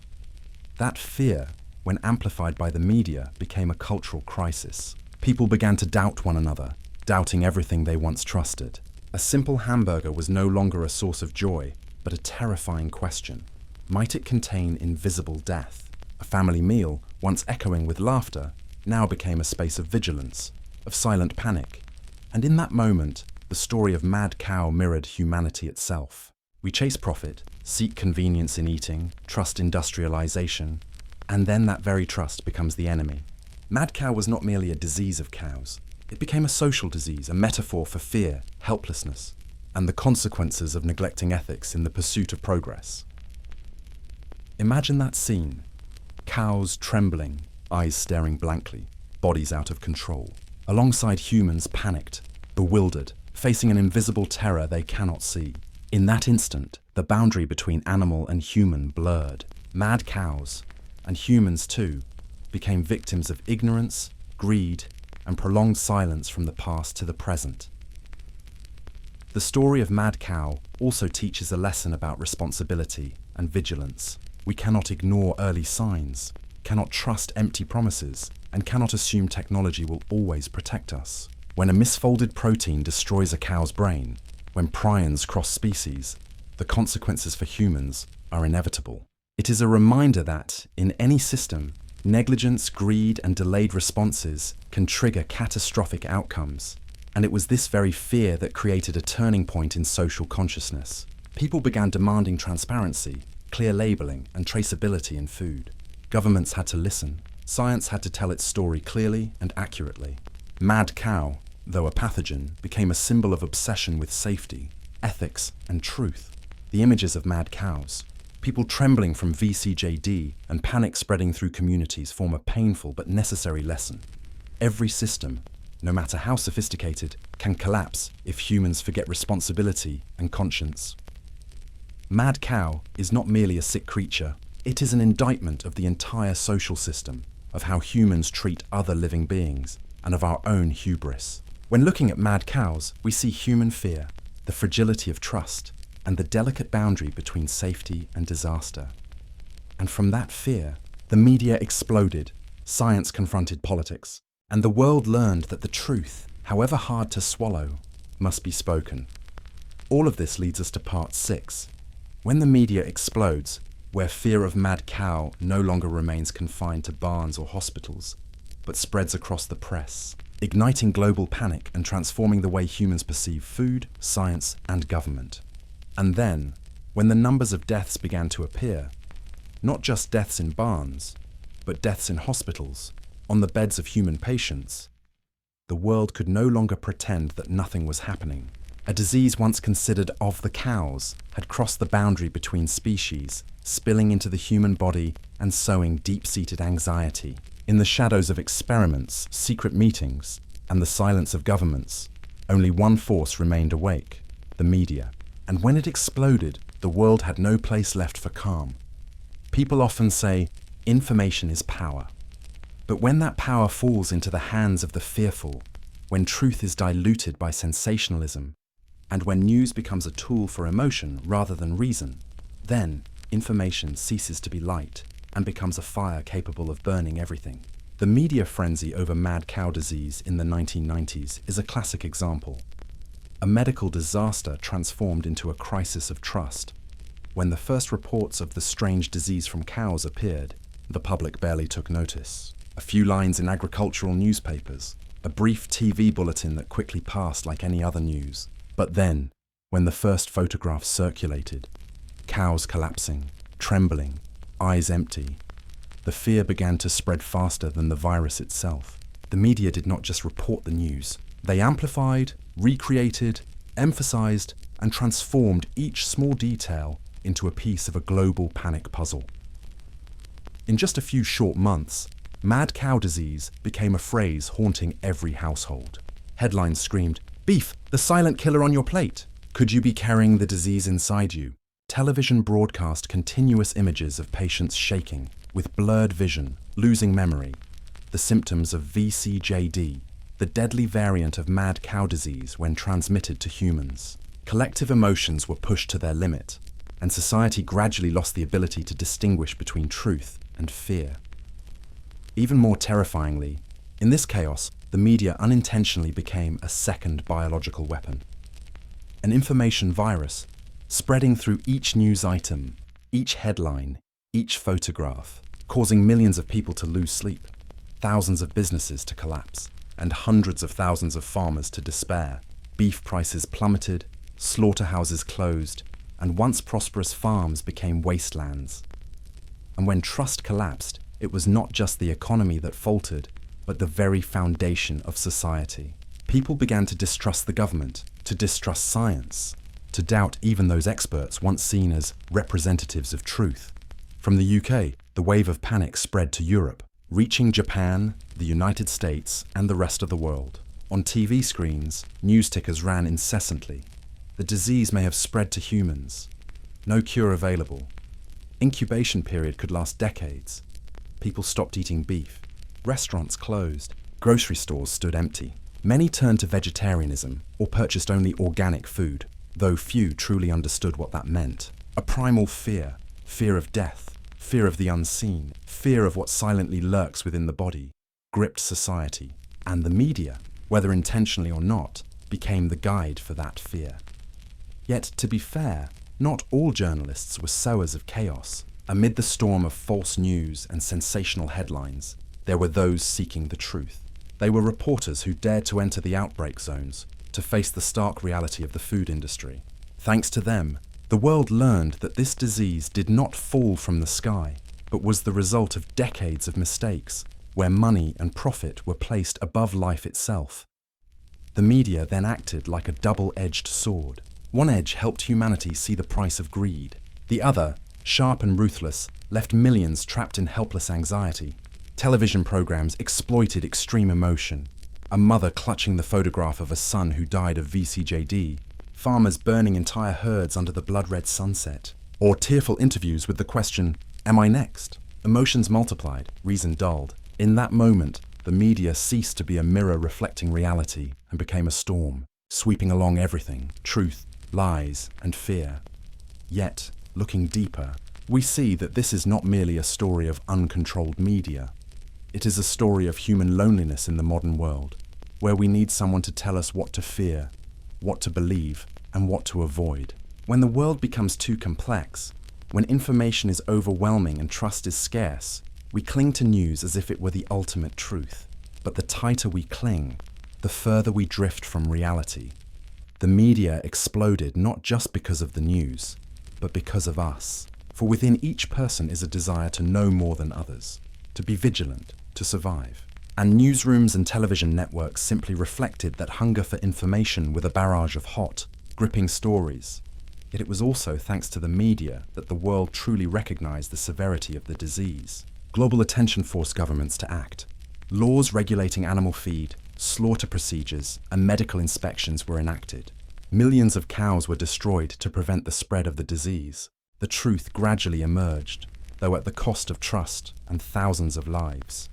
That fear, when amplified by the media, became a cultural crisis. People began to doubt one another, doubting everything they once trusted. A simple hamburger was no longer a source of joy, but a terrifying question. Might it contain invisible death? A family meal, once echoing with laughter, now became a space of vigilance, of silent panic. And in that moment, the story of Mad Cow mirrored humanity itself. We chase profit, seek convenience in eating, trust industrialization, and then that very trust becomes the enemy. Mad Cow was not merely a disease of cows. It became a social disease, a metaphor for fear, helplessness, and the consequences of neglecting ethics in the pursuit of progress. Imagine that scene. Cows trembling, eyes staring blankly, bodies out of control. Alongside humans panicked, bewildered, facing an invisible terror they cannot see. In that instant, the boundary between animal and human blurred. Mad cows, and humans too, became victims of ignorance, greed, and prolonged silence from the past to the present. The story of Mad Cow also teaches a lesson about responsibility and vigilance. We cannot ignore early signs, cannot trust empty promises, and cannot assume technology will always protect us. When a misfolded protein destroys a cow's brain, when prions cross species, the consequences for humans are inevitable. It is a reminder that, in any system, negligence, greed, and delayed responses can trigger catastrophic outcomes. And it was this very fear that created a turning point in social consciousness. People began demanding transparency, clear labeling, and traceability in food. Governments had to listen. Science had to tell its story clearly and accurately. Mad cow, though a pathogen, became a symbol of obsession with safety, ethics, and truth. The images of mad cows, people trembling from VCJD, and panic spreading through communities form a painful but necessary lesson. Every system, no matter how sophisticated, can collapse if humans forget responsibility and conscience. Mad cow is not merely a sick creature, it is an indictment of the entire social system, of how humans treat other living beings, and of our own hubris. When looking at mad cows, we see human fear, the fragility of trust, and the delicate boundary between safety and disaster. And from that fear, the media exploded, science confronted politics, and the world learned that the truth, however hard to swallow, must be spoken. All of this leads us to part 6. When the media explodes, where fear of mad cow no longer remains confined to barns or hospitals, but spreads across the press, igniting global panic and transforming the way humans perceive food, science, and government. And then, when the numbers of deaths began to appear, not just deaths in barns, but deaths in hospitals, on the beds of human patients, the world could no longer pretend that nothing was happening. A disease once considered of the cows had crossed the boundary between species, spilling into the human body and sowing deep-seated anxiety. In the shadows of experiments, secret meetings, and the silence of governments, only one force remained awake: the media. And when it exploded, the world had no place left for calm. People often say, information is power. But when that power falls into the hands of the fearful, when truth is diluted by sensationalism, and when news becomes a tool for emotion rather than reason, then information ceases to be light and becomes a fire capable of burning everything. The media frenzy over mad cow disease in the 1990s is a classic example. A medical disaster transformed into a crisis of trust. When the first reports of the strange disease from cows appeared, the public barely took notice. A few lines in agricultural newspapers, a brief TV bulletin that quickly passed like any other news. But then, when the first photographs circulated, cows collapsing, trembling, eyes empty, the fear began to spread faster than the virus itself. The media did not just report the news. They amplified, recreated, emphasized, and transformed each small detail into a piece of a global panic puzzle. In just a few short months, mad cow disease became a phrase haunting every household. Headlines screamed, "Beef, the silent killer on your plate. Could you be carrying the disease inside you?" Television broadcast continuous images of patients shaking, with blurred vision, losing memory, the symptoms of VCJD, the deadly variant of mad cow disease when transmitted to humans. Collective emotions were pushed to their limit, and society gradually lost the ability to distinguish between truth and fear. Even more terrifyingly, in this chaos, the media unintentionally became a second biological weapon. An information virus, spreading through each news item, each headline, each photograph, causing millions of people to lose sleep, thousands of businesses to collapse, and hundreds of thousands of farmers to despair. Beef prices plummeted, slaughterhouses closed, and once prosperous farms became wastelands. And when trust collapsed, it was not just the economy that faltered, but the very foundation of society. People began to distrust the government, to distrust science, to doubt even those experts once seen as representatives of truth. From the UK, the wave of panic spread to Europe, reaching Japan, the United States, and the rest of the world. On TV screens, news tickers ran incessantly. The disease may have spread to humans. No cure available. Incubation period could last decades. People stopped eating beef. Restaurants closed. Grocery stores stood empty. Many turned to vegetarianism or purchased only organic food, though few truly understood what that meant. A primal fear, fear of death, fear of the unseen, fear of what silently lurks within the body, gripped society, and the media, whether intentionally or not, became the guide for that fear. Yet, to be fair, not all journalists were sowers of chaos. Amid the storm of false news and sensational headlines, there were those seeking the truth. They were reporters who dared to enter the outbreak zones, to face the stark reality of the food industry. Thanks to them, the world learned that this disease did not fall from the sky, but was the result of decades of mistakes, where money and profit were placed above life itself. The media then acted like a double-edged sword. One edge helped humanity see the price of greed. The other, sharp and ruthless, left millions trapped in helpless anxiety. Television programs exploited extreme emotion. A mother clutching the photograph of a son who died of VCJD, farmers burning entire herds under the blood-red sunset, or tearful interviews with the question, "Am I next?" Emotions multiplied, reason dulled. In that moment, the media ceased to be a mirror reflecting reality and became a storm, sweeping along everything: truth, lies, and fear. Yet, looking deeper, we see that this is not merely a story of uncontrolled media. It is a story of human loneliness in the modern world, where we need someone to tell us what to fear, what to believe, and what to avoid. When the world becomes too complex, when information is overwhelming and trust is scarce, we cling to news as if it were the ultimate truth. But the tighter we cling, the further we drift from reality. The media exploded not just because of the news, but because of us. For within each person is a desire to know more than others, to be vigilant, to survive. And newsrooms and television networks simply reflected that hunger for information with a barrage of hot, gripping stories. Yet it was also thanks to the media that the world truly recognized the severity of the disease. Global attention forced governments to act. Laws regulating animal feed, slaughter procedures, and medical inspections were enacted. Millions of cows were destroyed to prevent the spread of the disease. The truth gradually emerged, though at the cost of trust and thousands of lives.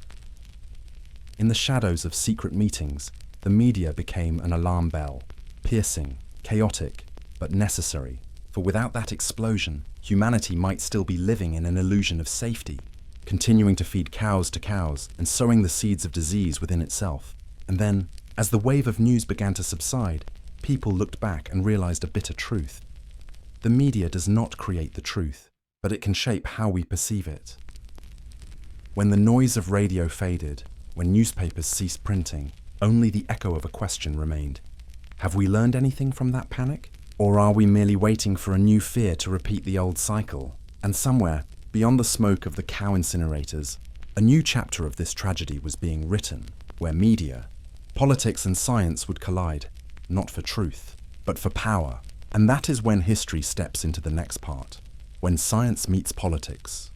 In the shadows of secret meetings, the media became an alarm bell, piercing, chaotic, but necessary. For without that explosion, humanity might still be living in an illusion of safety, continuing to feed cows to cows and sowing the seeds of disease within itself. And then, as the wave of news began to subside, people looked back and realized a bitter truth. The media does not create the truth, but it can shape how we perceive it. When the noise of radio faded, when newspapers ceased printing, only the echo of a question remained. Have we learned anything from that panic? Or are we merely waiting for a new fear to repeat the old cycle? And somewhere, beyond the smoke of the cow incinerators, a new chapter of this tragedy was being written, where media, politics and science would collide, not for truth, but for power. And that is when history steps into the next part, when science meets politics.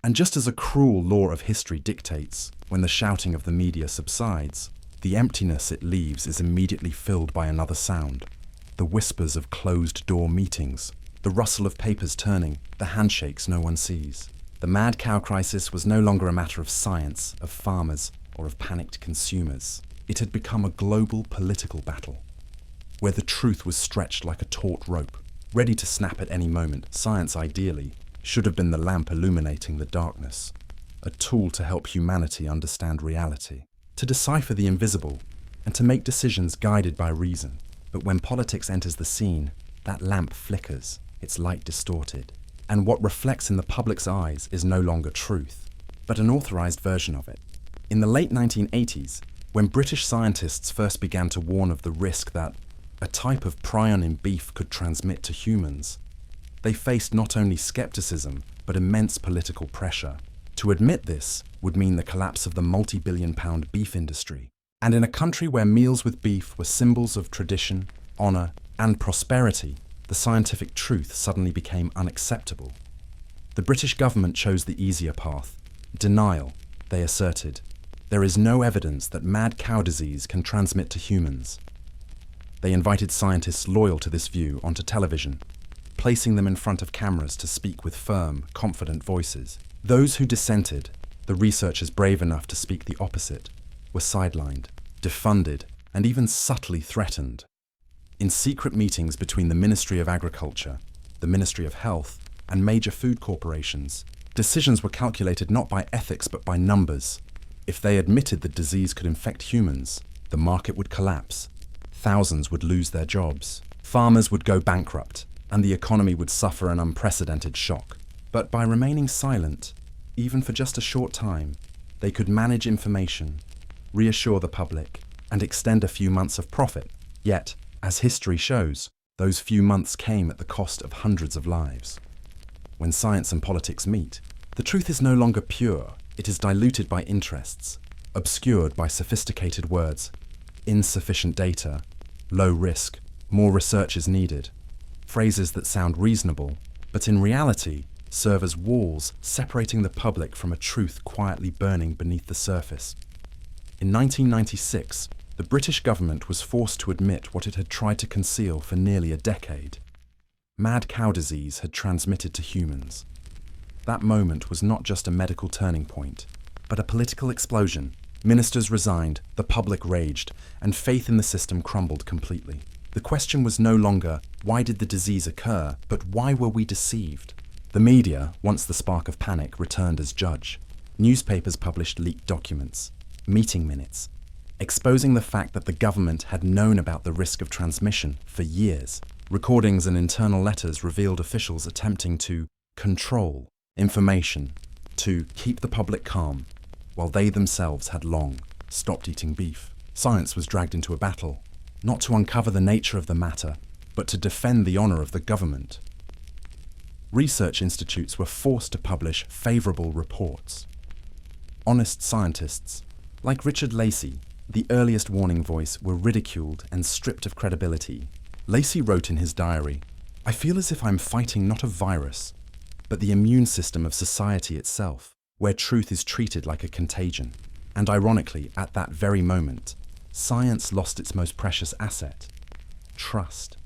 And just as a cruel law of history dictates, when the shouting of the media subsides, the emptiness it leaves is immediately filled by another sound. The whispers of closed-door meetings, the rustle of papers turning, the handshakes no one sees. The mad cow crisis was no longer a matter of science, of farmers, or of panicked consumers. It had become a global political battle, where the truth was stretched like a taut rope, ready to snap at any moment. Science, ideally, should have been the lamp illuminating the darkness, a tool to help humanity understand reality, to decipher the invisible, and to make decisions guided by reason. But when politics enters the scene, that lamp flickers, its light distorted, and what reflects in the public's eyes is no longer truth, but an authorized version of it. In the late 1980s, when British scientists first began to warn of the risk that a type of prion in beef could transmit to humans, they faced not only skepticism, but immense political pressure. To admit this would mean the collapse of the multi-billion-pound beef industry. And in a country where meals with beef were symbols of tradition, honor, and prosperity, the scientific truth suddenly became unacceptable. The British government chose the easier path. Denial, they asserted. There is no evidence that mad cow disease can transmit to humans. They invited scientists loyal to this view onto television, placing them in front of cameras to speak with firm, confident voices. Those who dissented, the researchers brave enough to speak the opposite, were sidelined, defunded, and even subtly threatened. In secret meetings between the Ministry of Agriculture, the Ministry of Health, and major food corporations, decisions were calculated not by ethics but by numbers. If they admitted the disease could infect humans, the market would collapse, thousands would lose their jobs, farmers would go bankrupt, and the economy would suffer an unprecedented shock. But by remaining silent, even for just a short time, they could manage information, reassure the public, and extend a few months of profit. Yet, as history shows, those few months came at the cost of hundreds of lives. When science and politics meet, the truth is no longer pure. It is diluted by interests, obscured by sophisticated words, insufficient data, low risk, more research is needed. Phrases that sound reasonable, but in reality serve as walls separating the public from a truth quietly burning beneath the surface. In 1996, the British government was forced to admit what it had tried to conceal for nearly a decade. Mad cow disease had transmitted to humans. That moment was not just a medical turning point, but a political explosion. Ministers resigned, the public raged, and faith in the system crumbled completely. The question was no longer, why did the disease occur, but why were we deceived? The media, once the spark of panic, returned as judge. Newspapers published leaked documents, meeting minutes, exposing the fact that the government had known about the risk of transmission for years. Recordings and internal letters revealed officials attempting to control information, to keep the public calm, while they themselves had long stopped eating beef. Science was dragged into a battle, not to uncover the nature of the matter, but to defend the honor of the government. Research institutes were forced to publish favorable reports. Honest scientists, like Richard Lacey, the earliest warning voice, were ridiculed and stripped of credibility. Lacey wrote in his diary, "I feel as if I'm fighting not a virus, but the immune system of society itself, where truth is treated like a contagion." And ironically, at that very moment, science lost its most precious asset, trust.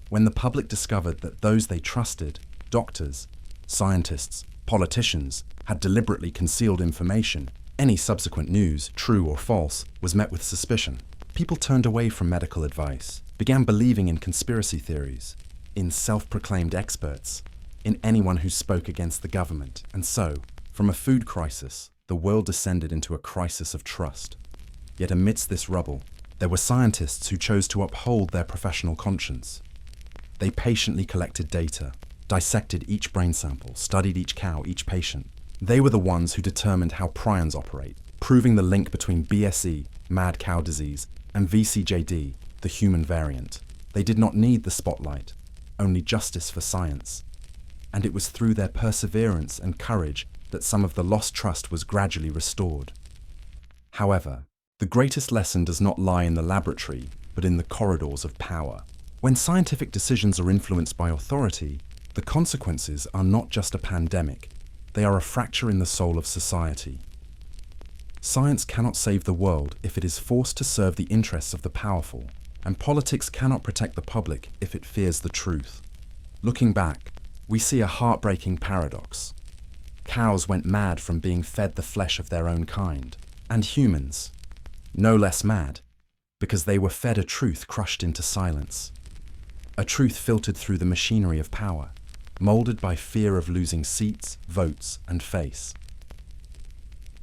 When the public discovered that those they trusted, doctors, scientists, politicians, had deliberately concealed information, any subsequent news, true or false, was met with suspicion. People turned away from medical advice, began believing in conspiracy theories, in self-proclaimed experts, in anyone who spoke against the government. And so, from a food crisis, the world descended into a crisis of trust. Yet amidst this rubble, there were scientists who chose to uphold their professional conscience. They patiently collected data, dissected each brain sample, studied each cow, each patient. They were the ones who determined how prions operate, proving the link between BSE, mad cow disease, and VCJD, the human variant. They did not need the spotlight, only justice for science. And it was through their perseverance and courage that some of the lost trust was gradually restored. However, the greatest lesson does not lie in the laboratory, but in the corridors of power. When scientific decisions are influenced by authority, the consequences are not just a pandemic, they are a fracture in the soul of society. Science cannot save the world if it is forced to serve the interests of the powerful, and politics cannot protect the public if it fears the truth. Looking back, we see a heartbreaking paradox. Cows went mad from being fed the flesh of their own kind, and humans, no less mad, because they were fed a truth crushed into silence. A truth filtered through the machinery of power, molded by fear of losing seats, votes, and face.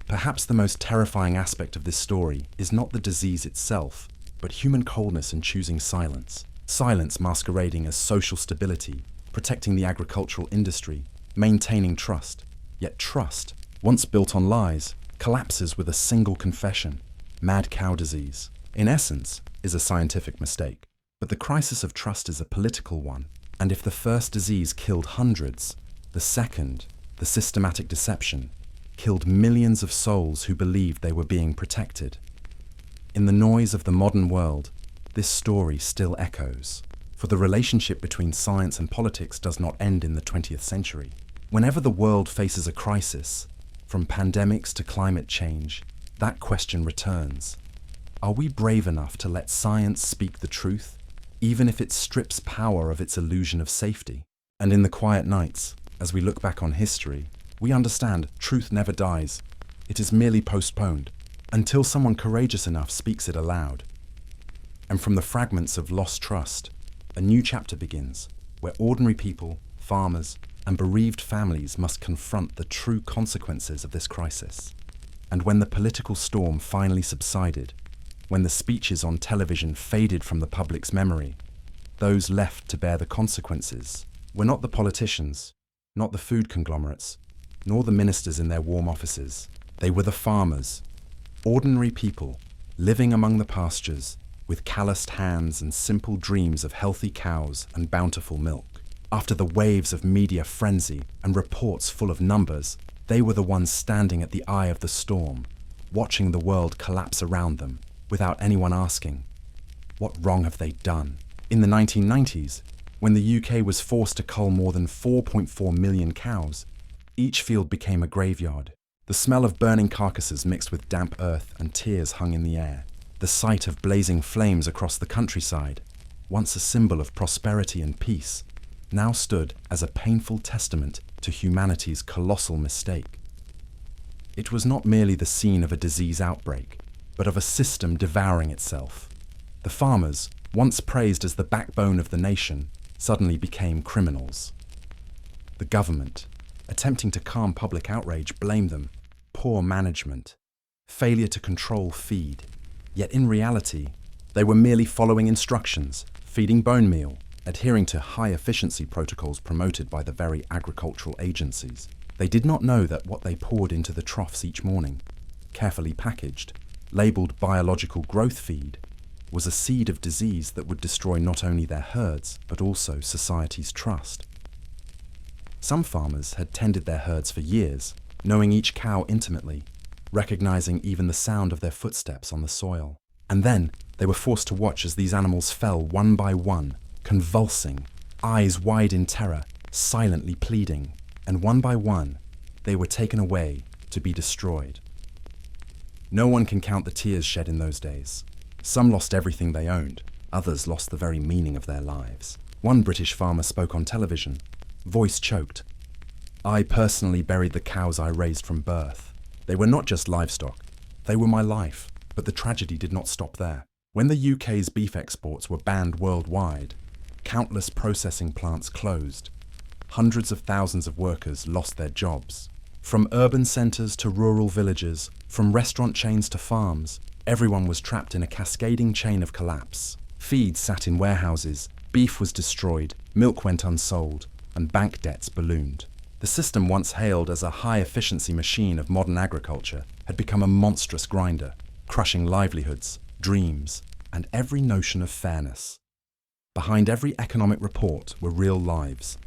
Perhaps the most terrifying aspect of this story is not the disease itself, but human coldness in choosing silence. Silence masquerading as social stability, protecting the agricultural industry, maintaining trust. Yet trust, once built on lies, collapses with a single confession: mad cow disease. In essence, is a scientific mistake. But the crisis of trust is a political one. And if the first disease killed hundreds, the second, the systematic deception, killed millions of souls who believed they were being protected. In the noise of the modern world, this story still echoes. For the relationship between science and politics does not end in the 20th century. Whenever the world faces a crisis, from pandemics to climate change, that question returns. Are we brave enough to let science speak the truth, even if it strips power of its illusion of safety? And in the quiet nights, as we look back on history, we understand truth never dies. It is merely postponed, until someone courageous enough speaks it aloud. And from the fragments of lost trust, a new chapter begins, where ordinary people, farmers, and bereaved families must confront the true consequences of this crisis. And when the political storm finally subsided, when the speeches on television faded from the public's memory, those left to bear the consequences were not the politicians, not the food conglomerates, nor the ministers in their warm offices. They were the farmers, ordinary people living among the pastures with calloused hands and simple dreams of healthy cows and bountiful milk. After the waves of media frenzy and reports full of numbers, they were the ones standing at the eye of the storm, watching the world collapse around them, without anyone asking, what wrong have they done? In the 1990s, when the UK was forced to cull more than 4.4 million cows, each field became a graveyard. The smell of burning carcasses mixed with damp earth and tears hung in the air. The sight of blazing flames across the countryside, once a symbol of prosperity and peace, now stood as a painful testament to humanity's colossal mistake. It was not merely the scene of a disease outbreak, but of a system devouring itself. The farmers, once praised as the backbone of the nation, suddenly became criminals. The government, attempting to calm public outrage, blamed them. Poor management, failure to control feed. Yet in reality, they were merely following instructions, feeding bone meal, adhering to high-efficiency protocols promoted by the very agricultural agencies. They did not know that what they poured into the troughs each morning, carefully packaged, labelled biological growth feed, was a seed of disease that would destroy not only their herds, but also society's trust. Some farmers had tended their herds for years, knowing each cow intimately, recognizing even the sound of their footsteps on the soil. And then they were forced to watch as these animals fell one by one, convulsing, eyes wide in terror, silently pleading, and one by one, they were taken away to be destroyed. No one can count the tears shed in those days. Some lost everything they owned, others lost the very meaning of their lives. One British farmer spoke on television, voice choked. "I personally buried the cows I raised from birth. They were not just livestock, they were my life." But the tragedy did not stop there. When the UK's beef exports were banned worldwide, countless processing plants closed. Hundreds of thousands of workers lost their jobs. From urban centres to rural villages, from restaurant chains to farms, everyone was trapped in a cascading chain of collapse. Feed sat in warehouses, beef was destroyed, milk went unsold, and bank debts ballooned. The system once hailed as a high-efficiency machine of modern agriculture had become a monstrous grinder, crushing livelihoods, dreams, and every notion of fairness. Behind every economic report were real lives.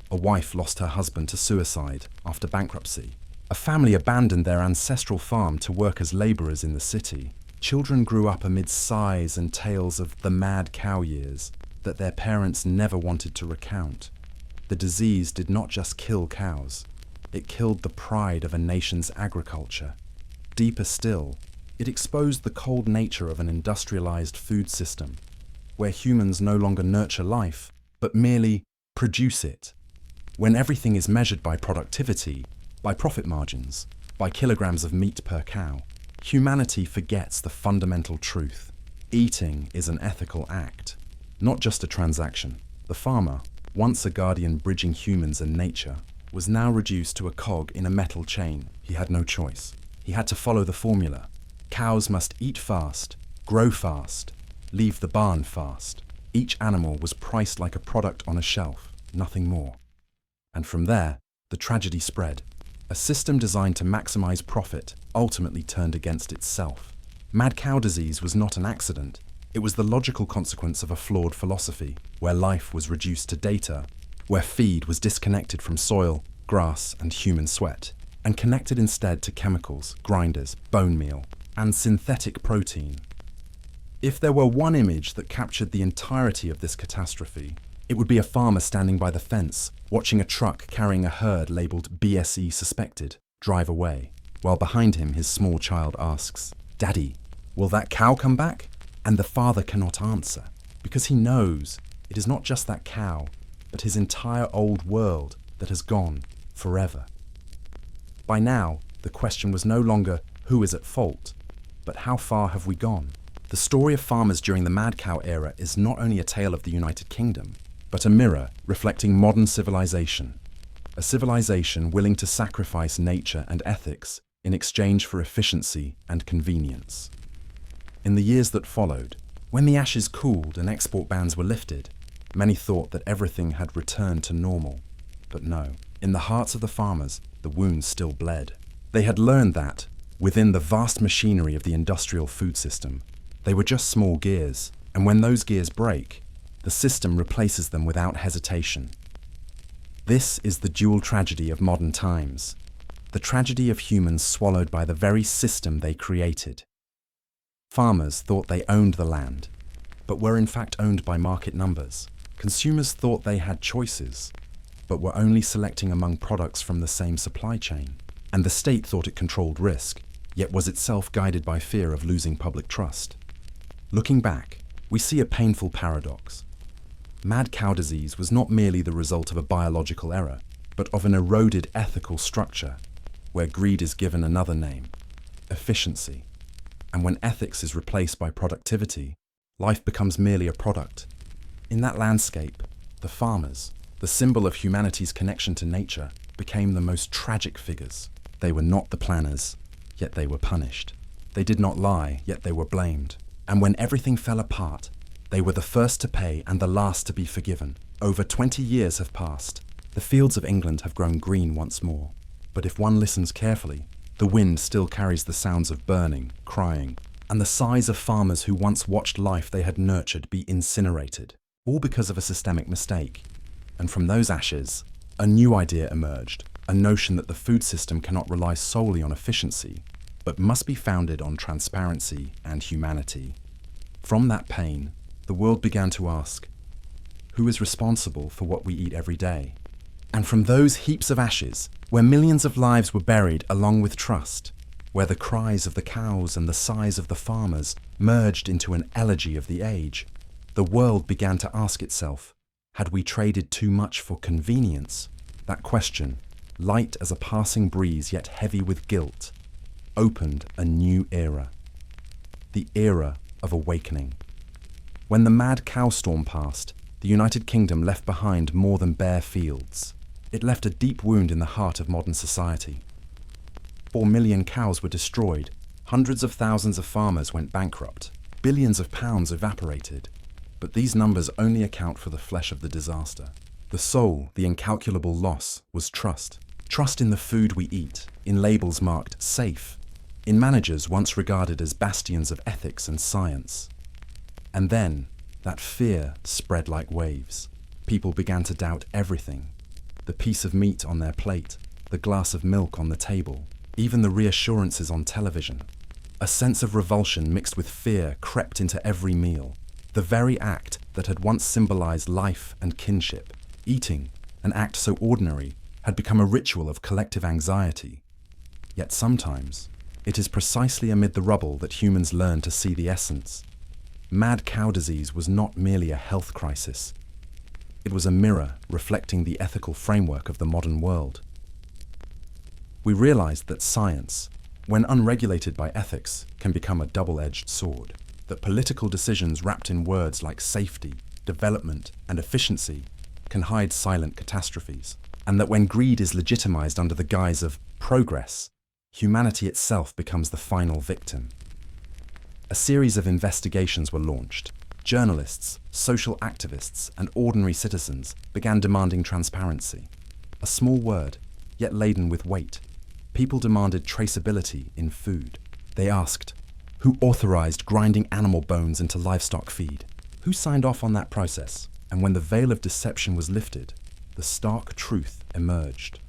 A wife lost her husband to suicide after bankruptcy. A family abandoned their ancestral farm to work as labourers in the city. Children grew up amid sighs and tales of the mad cow years that their parents never wanted to recount. The disease did not just kill cows, it killed the pride of a nation's agriculture. Deeper still, it exposed the cold nature of an industrialized food system, where humans no longer nurture life, but merely produce it. When everything is measured by productivity, by profit margins, by kilograms of meat per cow, humanity forgets the fundamental truth. Eating is an ethical act, not just a transaction. The farmer, once a guardian bridging humans and nature, was now reduced to a cog in a metal chain. He had no choice. He had to follow the formula. Cows must eat fast, grow fast, leave the barn fast. Each animal was priced like a product on a shelf, nothing more. And from there, the tragedy spread. A system designed to maximize profit ultimately turned against itself. Mad cow disease was not an accident. It was the logical consequence of a flawed philosophy, where life was reduced to data, where feed was disconnected from soil, grass, and human sweat, and connected instead to chemicals, grinders, bone meal, and synthetic protein. If there were one image that captured the entirety of this catastrophe, it would be a farmer standing by the fence, watching a truck carrying a herd labelled BSE suspected drive away, while behind him his small child asks, "Daddy, will that cow come back?" And the father cannot answer, because he knows it is not just that cow, but his entire old world that has gone forever. By now, the question was no longer who is at fault, but how far have we gone? The story of farmers during the mad cow era is not only a tale of the United Kingdom, but a mirror reflecting modern civilization. A civilization willing to sacrifice nature and ethics in exchange for efficiency and convenience. In the years that followed, when the ashes cooled and export bans were lifted, many thought that everything had returned to normal. But no, in the hearts of the farmers, the wounds still bled. They had learned that, within the vast machinery of the industrial food system, they were just small gears, and when those gears break, the system replaces them without hesitation. This is the dual tragedy of modern times, the tragedy of humans swallowed by the very system they created. Farmers thought they owned the land, but were in fact owned by market numbers. Consumers thought they had choices, but were only selecting among products from the same supply chain. And the state thought it controlled risk, yet was itself guided by fear of losing public trust. Looking back, we see a painful paradox. Mad cow disease was not merely the result of a biological error, but of an eroded ethical structure, where greed is given another name, efficiency. And when ethics is replaced by productivity, life becomes merely a product. In that landscape, the farmers, the symbol of humanity's connection to nature, became the most tragic figures. They were not the planners, yet they were punished. They did not lie, yet they were blamed. And when everything fell apart, they were the first to pay and the last to be forgiven. Over 20 years have passed. The fields of England have grown green once more. But if one listens carefully, the wind still carries the sounds of burning, crying, and the sighs of farmers who once watched life they had nurtured be incinerated, all because of a systemic mistake. And from those ashes, a new idea emerged, a notion that the food system cannot rely solely on efficiency, but must be founded on transparency and humanity. From that pain, the world began to ask, who is responsible for what we eat every day? And from those heaps of ashes, where millions of lives were buried along with trust, where the cries of the cows and the sighs of the farmers merged into an elegy of the age, the world began to ask itself, had we traded too much for convenience? That question, light as a passing breeze yet heavy with guilt, opened a new era. The era of awakening. When the mad cow storm passed, the United Kingdom left behind more than bare fields. It left a deep wound in the heart of modern society. 4 million cows were destroyed, hundreds of thousands of farmers went bankrupt, billions of pounds evaporated. But these numbers only account for the flesh of the disaster. The soul, the incalculable loss, was trust. Trust in the food we eat, in labels marked safe, in managers once regarded as bastions of ethics and science. And then, that fear spread like waves. People began to doubt everything. The piece of meat on their plate, the glass of milk on the table, even the reassurances on television. A sense of revulsion mixed with fear crept into every meal. The very act that had once symbolized life and kinship, eating, an act so ordinary, had become a ritual of collective anxiety. Yet sometimes, it is precisely amid the rubble that humans learn to see the essence. Mad cow disease was not merely a health crisis. It was a mirror reflecting the ethical framework of the modern world. We realized that science, when unregulated by ethics, can become a double-edged sword. That political decisions wrapped in words like safety, development, and efficiency can hide silent catastrophes, and that when greed is legitimized under the guise of progress, humanity itself becomes the final victim. A series of investigations were launched. Journalists, social activists, and ordinary citizens began demanding transparency. A small word, yet laden with weight. People demanded traceability in food. They asked, who authorized grinding animal bones into livestock feed? Who signed off on that process? And when the veil of deception was lifted, the stark truth emerged.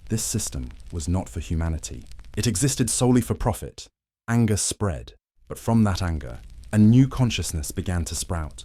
This system was not for humanity. It existed solely for profit. Anger spread, but from that anger, a new consciousness began to sprout.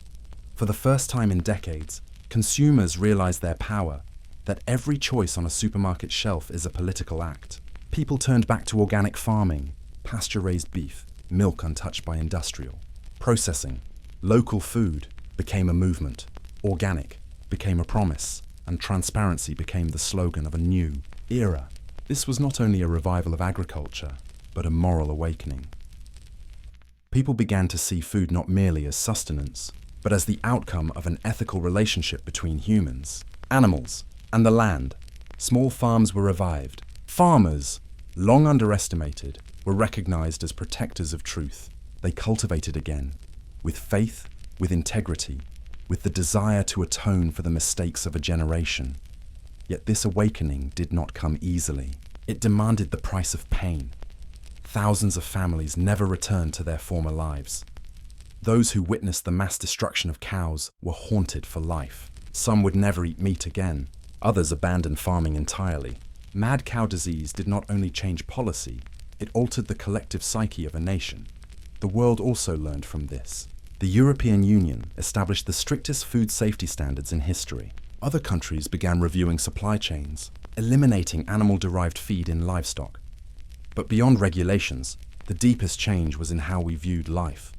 For the first time in decades, consumers realized their power, that every choice on a supermarket shelf is a political act. People turned back to organic farming, pasture-raised beef, milk untouched by industrial. Processing, local food, became a movement. Organic became a promise, and transparency became the slogan of a new era. This was not only a revival of agriculture, but a moral awakening. People began to see food not merely as sustenance, but as the outcome of an ethical relationship between humans, animals, and the land. Small farms were revived. Farmers, long underestimated, were recognized as protectors of truth. They cultivated again, with faith, with integrity, with the desire to atone for the mistakes of a generation. Yet this awakening did not come easily. It demanded the price of pain. Thousands of families never returned to their former lives. Those who witnessed the mass destruction of cows were haunted for life. Some would never eat meat again. Others abandoned farming entirely. Mad cow disease did not only change policy, it altered the collective psyche of a nation. The world also learned from this. The European Union established the strictest food safety standards in history. Other countries began reviewing supply chains, eliminating animal-derived feed in livestock. But beyond regulations, the deepest change was in how we viewed life.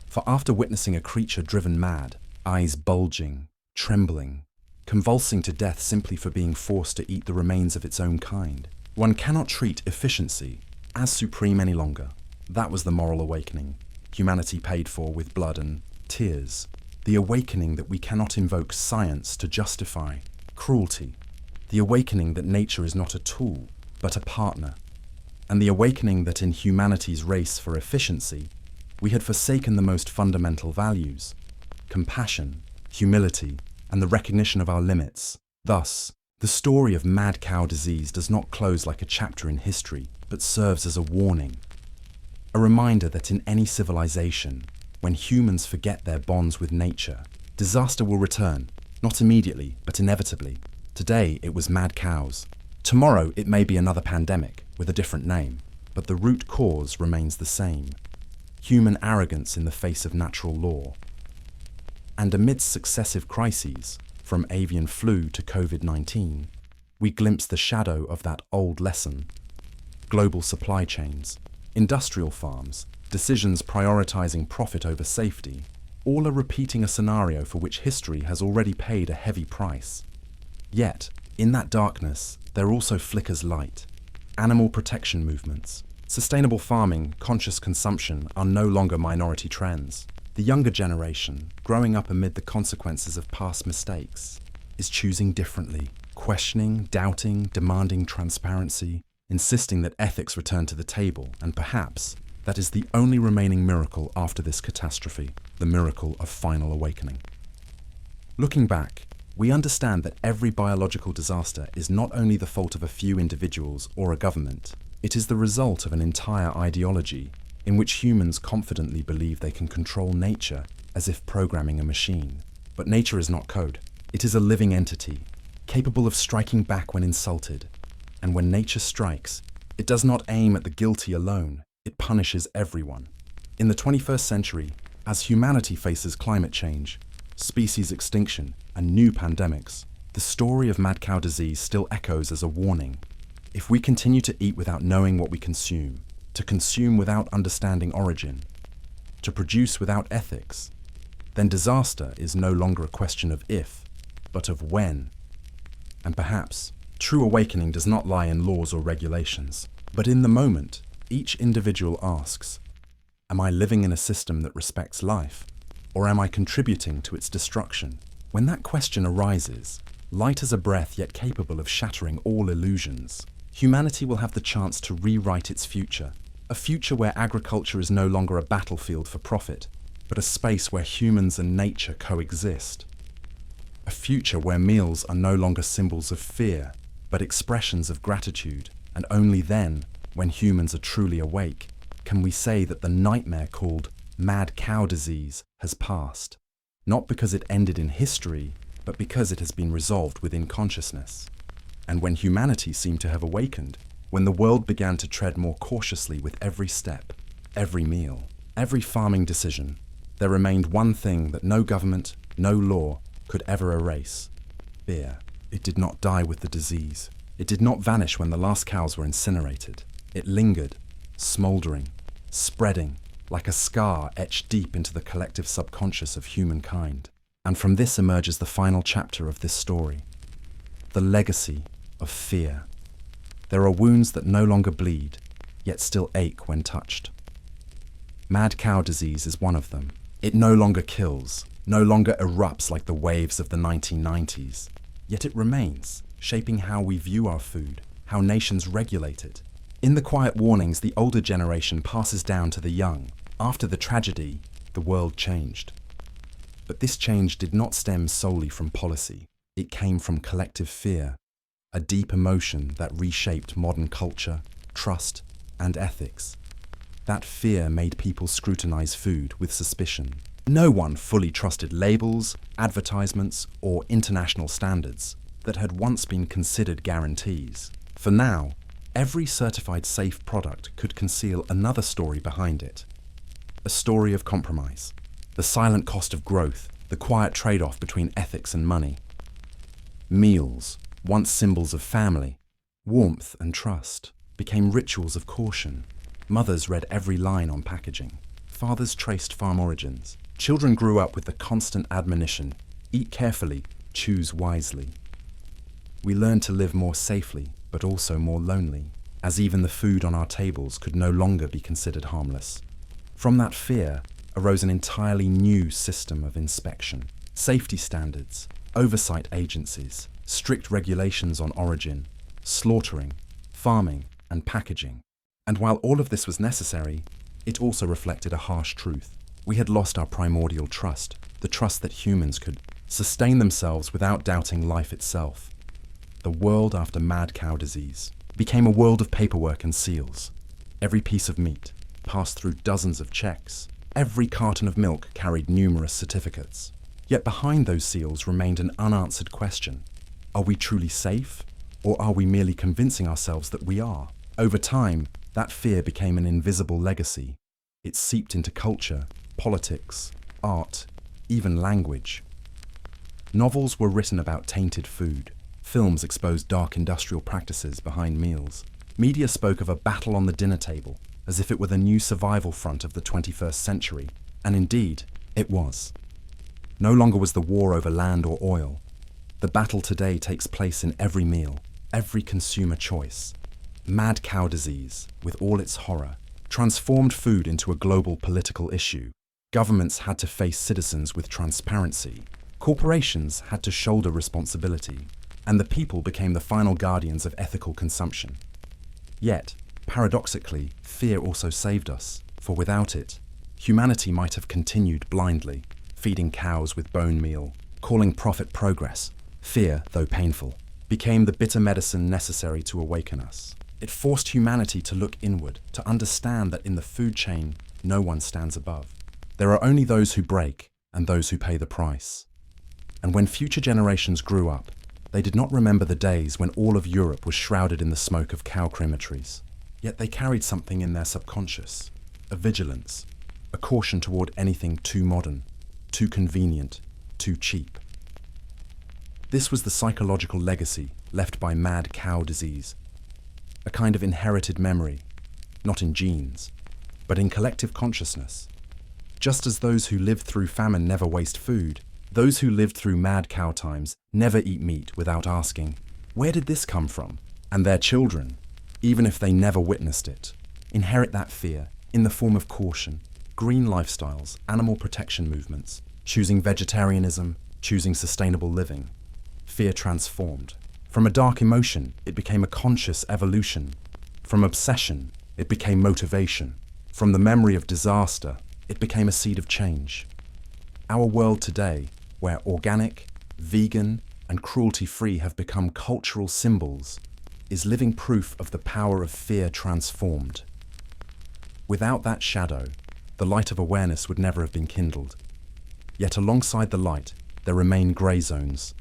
For after witnessing a creature driven mad, eyes bulging, trembling, convulsing to death simply for being forced to eat the remains of its own kind. One cannot treat efficiency as supreme any longer. That was the moral awakening humanity paid for with blood and tears. The awakening that we cannot invoke science to justify cruelty. The awakening that nature is not a tool, but a partner. And the awakening that in humanity's race for efficiency, we had forsaken the most fundamental values: compassion, humility, and the recognition of our limits. Thus, the story of mad cow disease does not close like a chapter in history, but serves as a warning. A reminder that in any civilization, when humans forget their bonds with nature, disaster will return, not immediately, but inevitably. Today, it was mad cows. Tomorrow, it may be another pandemic with a different name, but the root cause remains the same: human arrogance in the face of natural law. And amidst successive crises, from avian flu to COVID-19, we glimpse the shadow of that old lesson. Global supply chains, industrial farms, decisions prioritizing profit over safety, all are repeating a scenario for which history has already paid a heavy price. Yet, in that darkness, there also flickers light. Animal protection movements, sustainable farming, conscious consumption are no longer minority trends. The younger generation, growing up amid the consequences of past mistakes, is choosing differently, questioning, doubting, demanding transparency, insisting that ethics return to the table, and perhaps that is the only remaining miracle after this catastrophe, the miracle of final awakening. Looking back, we understand that every biological disaster is not only the fault of a few individuals or a government, it is the result of an entire ideology in which humans confidently believe they can control nature as if programming a machine. But nature is not code. It is a living entity, capable of striking back when insulted. And when nature strikes, it does not aim at the guilty alone, it punishes everyone. In the 21st century, as humanity faces climate change, species extinction, and new pandemics, the story of mad cow disease still echoes as a warning. If we continue to eat without knowing what we consume, to consume without understanding origin, to produce without ethics, then disaster is no longer a question of if, but of when. And perhaps, true awakening does not lie in laws or regulations, but in the moment, each individual asks, am I living in a system that respects life, or am I contributing to its destruction? When that question arises, light as a breath yet capable of shattering all illusions, humanity will have the chance to rewrite its future. A future where agriculture is no longer a battlefield for profit, but a space where humans and nature coexist. A future where meals are no longer symbols of fear, but expressions of gratitude. And only then, when humans are truly awake, can we say that the nightmare called mad cow disease has passed. Not because it ended in history, but because it has been resolved within consciousness. And when humanity seemed to have awakened, when the world began to tread more cautiously with every step, every meal, every farming decision, there remained one thing that no government, no law could ever erase: fear. It did not die with the disease. It did not vanish when the last cows were incinerated. It lingered, smouldering, spreading, like a scar etched deep into the collective subconscious of humankind. And from this emerges the final chapter of this story: the legacy of fear. There are wounds that no longer bleed, yet still ache when touched. Mad cow disease is one of them. It no longer kills, no longer erupts like the waves of the 1990s, yet it remains, shaping how we view our food, how nations regulate it. In the quiet warnings the older generation passes down to the young. After the tragedy, the world changed. But this change did not stem solely from policy. It came from collective fear, a deep emotion that reshaped modern culture, trust, and ethics. That fear made people scrutinize food with suspicion. No one fully trusted labels, advertisements, or international standards that had once been considered guarantees. For now, every certified safe product could conceal another story behind it. A story of compromise, the silent cost of growth, the quiet trade-off between ethics and money. Meals, once symbols of family, warmth and trust, became rituals of caution. Mothers read every line on packaging. Fathers traced farm origins. Children grew up with the constant admonition, eat carefully, choose wisely. We learned to live more safely, but also more lonely, as even the food on our tables could no longer be considered harmless. From that fear arose an entirely new system of inspection, safety standards, oversight agencies, strict regulations on origin, slaughtering, farming, and packaging. And while all of this was necessary, it also reflected a harsh truth. We had lost our primordial trust, the trust that humans could sustain themselves without doubting life itself. The world after mad cow disease became a world of paperwork and seals. Every piece of meat passed through dozens of checks. Every carton of milk carried numerous certificates. Yet behind those seals remained an unanswered question. Are we truly safe, or are we merely convincing ourselves that we are? Over time, that fear became an invisible legacy. It seeped into culture, politics, art, even language. Novels were written about tainted food. Films exposed dark industrial practices behind meals. Media spoke of a battle on the dinner table, as if it were the new survival front of the 21st century. And indeed, it was. No longer was the war over land or oil. The battle today takes place in every meal, every consumer choice. Mad cow disease, with all its horror, transformed food into a global political issue. Governments had to face citizens with transparency. Corporations had to shoulder responsibility. And the people became the final guardians of ethical consumption. Yet, paradoxically, fear also saved us, for without it, humanity might have continued blindly, feeding cows with bone meal, calling profit progress. Fear, though painful, became the bitter medicine necessary to awaken us. It forced humanity to look inward, to understand that in the food chain, no one stands above. There are only those who break and those who pay the price. And when future generations grew up, they did not remember the days when all of Europe was shrouded in the smoke of cow crematories. Yet they carried something in their subconscious, a vigilance, a caution toward anything too modern, too convenient, too cheap. This was the psychological legacy left by mad cow disease, a kind of inherited memory, not in genes, but in collective consciousness. Just as those who lived through famine never waste food, those who lived through mad cow times never eat meat without asking, where did this come from? And their children, even if they never witnessed it, inherit that fear in the form of caution, green lifestyles, animal protection movements, choosing vegetarianism, choosing sustainable living. Fear transformed. From a dark emotion, it became a conscious evolution. From obsession, it became motivation. From the memory of disaster, it became a seed of change. Our world today, where organic, vegan, and cruelty-free have become cultural symbols, is living proof of the power of fear transformed. Without that shadow, the light of awareness would never have been kindled. Yet alongside the light, there remain grey zones.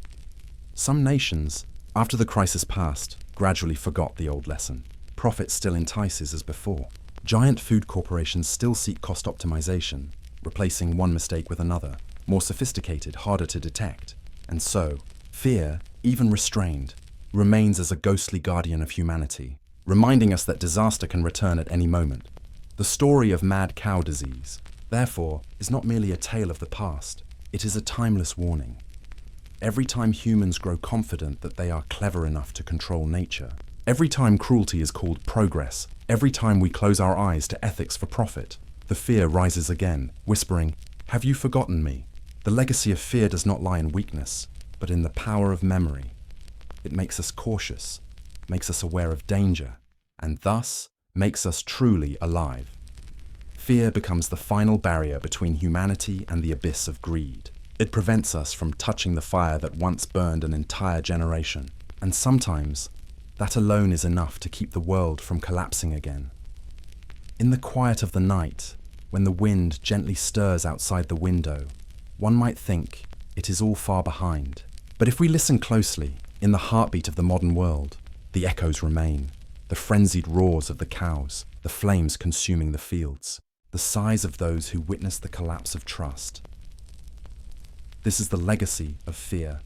Some nations, after the crisis passed, gradually forgot the old lesson. Profit still entices as before. Giant food corporations still seek cost optimization, replacing one mistake with another, more sophisticated, harder to detect. And so, fear, even restrained, remains as a ghostly guardian of humanity, reminding us that disaster can return at any moment. The story of mad cow disease, therefore, is not merely a tale of the past, it is a timeless warning. Every time humans grow confident that they are clever enough to control nature, every time cruelty is called progress, every time we close our eyes to ethics for profit, the fear rises again, whispering, "Have you forgotten me?" The legacy of fear does not lie in weakness, but in the power of memory. It makes us cautious, makes us aware of danger, and thus makes us truly alive. Fear becomes the final barrier between humanity and the abyss of greed. It prevents us from touching the fire that once burned an entire generation, and sometimes that alone is enough to keep the world from collapsing again. In the quiet of the night, when the wind gently stirs outside the window, one might think it is all far behind. But if we listen closely, in the heartbeat of the modern world, the echoes remain. The frenzied roars of the cows, the flames consuming the fields, the sighs of those who witnessed the collapse of trust. This is the legacy of fear,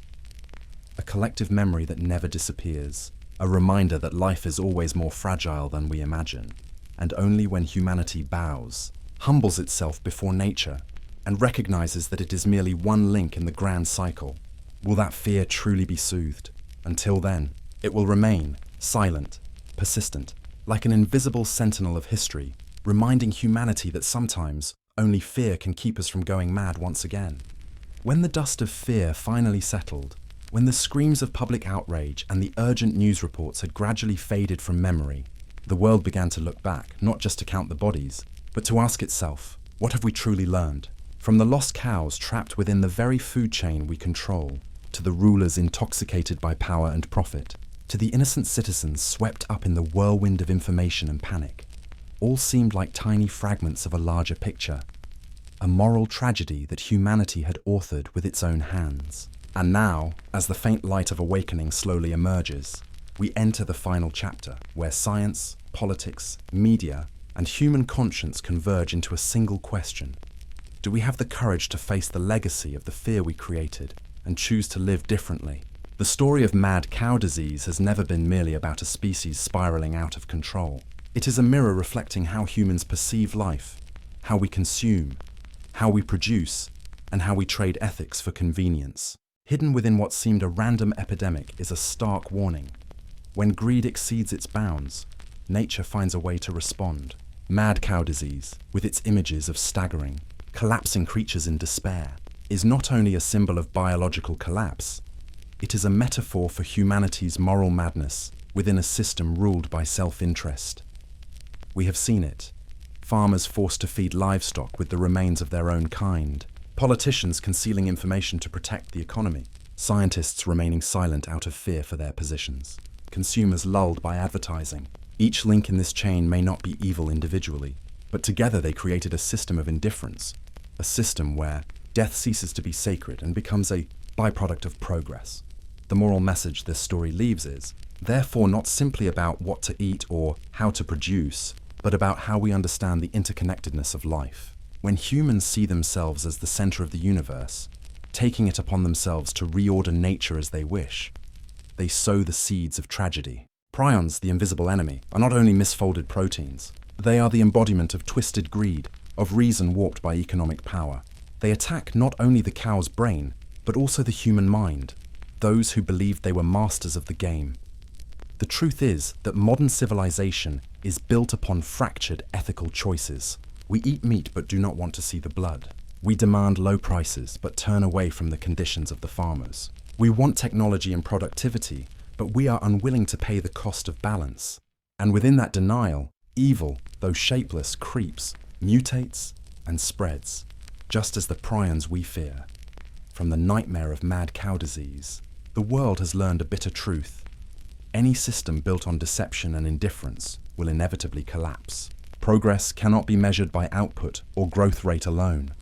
a collective memory that never disappears, a reminder that life is always more fragile than we imagine, and only when humanity bows, humbles itself before nature, and recognizes that it is merely one link in the grand cycle. Will that fear truly be soothed? Until then, it will remain silent, persistent, like an invisible sentinel of history, reminding humanity that sometimes only fear can keep us from going mad once again. When the dust of fear finally settled, when the screams of public outrage and the urgent news reports had gradually faded from memory, the world began to look back, not just to count the bodies, but to ask itself, what have we truly learned? From the lost cows trapped within the very food chain we control, to the rulers intoxicated by power and profit, to the innocent citizens swept up in the whirlwind of information and panic, all seemed like tiny fragments of a larger picture, a moral tragedy that humanity had authored with its own hands. And now, as the faint light of awakening slowly emerges, we enter the final chapter, where science, politics, media, and human conscience converge into a single question. Do we have the courage to face the legacy of the fear we created and choose to live differently? The story of mad cow disease has never been merely about a species spiraling out of control. It is a mirror reflecting how humans perceive life, how we consume, how we produce, and how we trade ethics for convenience. Hidden within what seemed a random epidemic is a stark warning. When greed exceeds its bounds, nature finds a way to respond. Mad cow disease, with its images of staggering, collapsing creatures in despair, is not only a symbol of biological collapse, it is a metaphor for humanity's moral madness within a system ruled by self-interest. We have seen it. Farmers forced to feed livestock with the remains of their own kind. Politicians concealing information to protect the economy. Scientists remaining silent out of fear for their positions. Consumers lulled by advertising. Each link in this chain may not be evil individually, but together they created a system of indifference. A system where death ceases to be sacred and becomes a byproduct of progress. The moral message this story leaves is, therefore, not simply about what to eat or how to produce, but about how we understand the interconnectedness of life. When humans see themselves as the center of the universe, taking it upon themselves to reorder nature as they wish, they sow the seeds of tragedy. Prions, the invisible enemy, are not only misfolded proteins, they are the embodiment of twisted greed, of reason warped by economic power. They attack not only the cow's brain, but also the human mind, those who believed they were masters of the game. The truth is that modern civilization is built upon fractured ethical choices. We eat meat but do not want to see the blood. We demand low prices but turn away from the conditions of the farmers. We want technology and productivity, but we are unwilling to pay the cost of balance. And within that denial, evil, though shapeless, creeps, mutates, and spreads, just as the prions we fear. From the nightmare of mad cow disease, the world has learned a bitter truth. Any system built on deception and indifference will inevitably collapse. Progress cannot be measured by output or growth rate alone.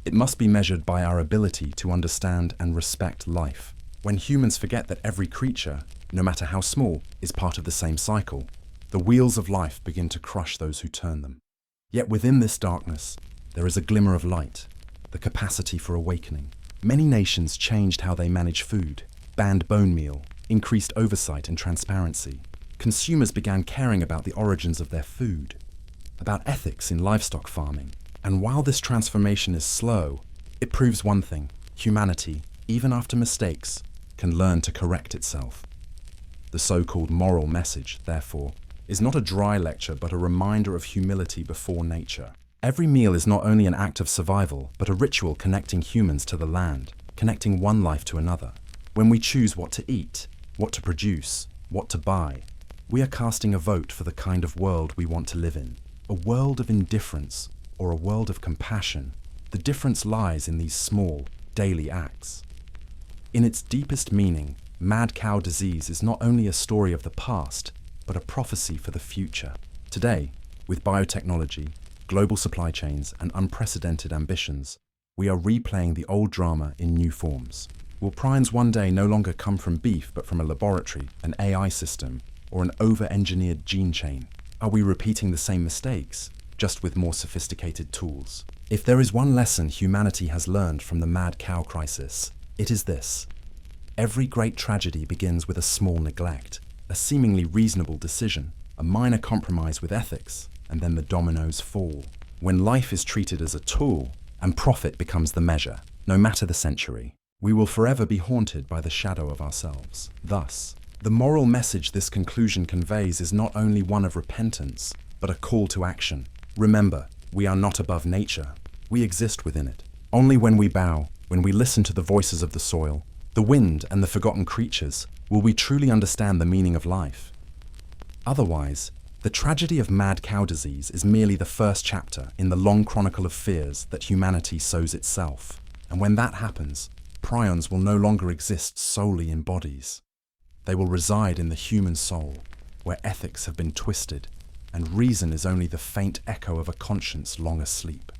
It must be measured by our ability to understand and respect life. When humans forget that every creature, no matter how small, is part of the same cycle, the wheels of life begin to crush those who turn them. Yet within this darkness, there is a glimmer of light, the capacity for awakening. Many nations changed how they manage food, banned bone meal, increased oversight and transparency. Consumers began caring about the origins of their food, about ethics in livestock farming. And while this transformation is slow, it proves one thing: humanity, even after mistakes, can learn to correct itself. The so-called moral message, therefore, is not a dry lecture but a reminder of humility before nature. Every meal is not only an act of survival, but a ritual connecting humans to the land, connecting one life to another. When we choose what to eat, what to produce, what to buy, we are casting a vote for the kind of world we want to live in. A world of indifference or a world of compassion. The difference lies in these small, daily acts. In its deepest meaning, mad cow disease is not only a story of the past, but a prophecy for the future. Today, with biotechnology, global supply chains, and unprecedented ambitions, we are replaying the old drama in new forms. Will prions one day no longer come from beef but from a laboratory, an AI system, or an over-engineered gene chain? Are we repeating the same mistakes, just with more sophisticated tools? If there is one lesson humanity has learned from the mad cow crisis, it is this: every great tragedy begins with a small neglect, a seemingly reasonable decision, a minor compromise with ethics, and then the dominoes fall. When life is treated as a tool, and profit becomes the measure, no matter the century. We will forever be haunted by the shadow of ourselves. Thus, the moral message this conclusion conveys is not only one of repentance, but a call to action. Remember, we are not above nature. We exist within it. Only when we bow, when we listen to the voices of the soil, the wind and the forgotten creatures, will we truly understand the meaning of life. Otherwise, the tragedy of mad cow disease is merely the first chapter in the long chronicle of fears that humanity sows itself. And when that happens, prions will no longer exist solely in bodies. They will reside in the human soul, where ethics have been twisted, and reason is only the faint echo of a conscience long asleep.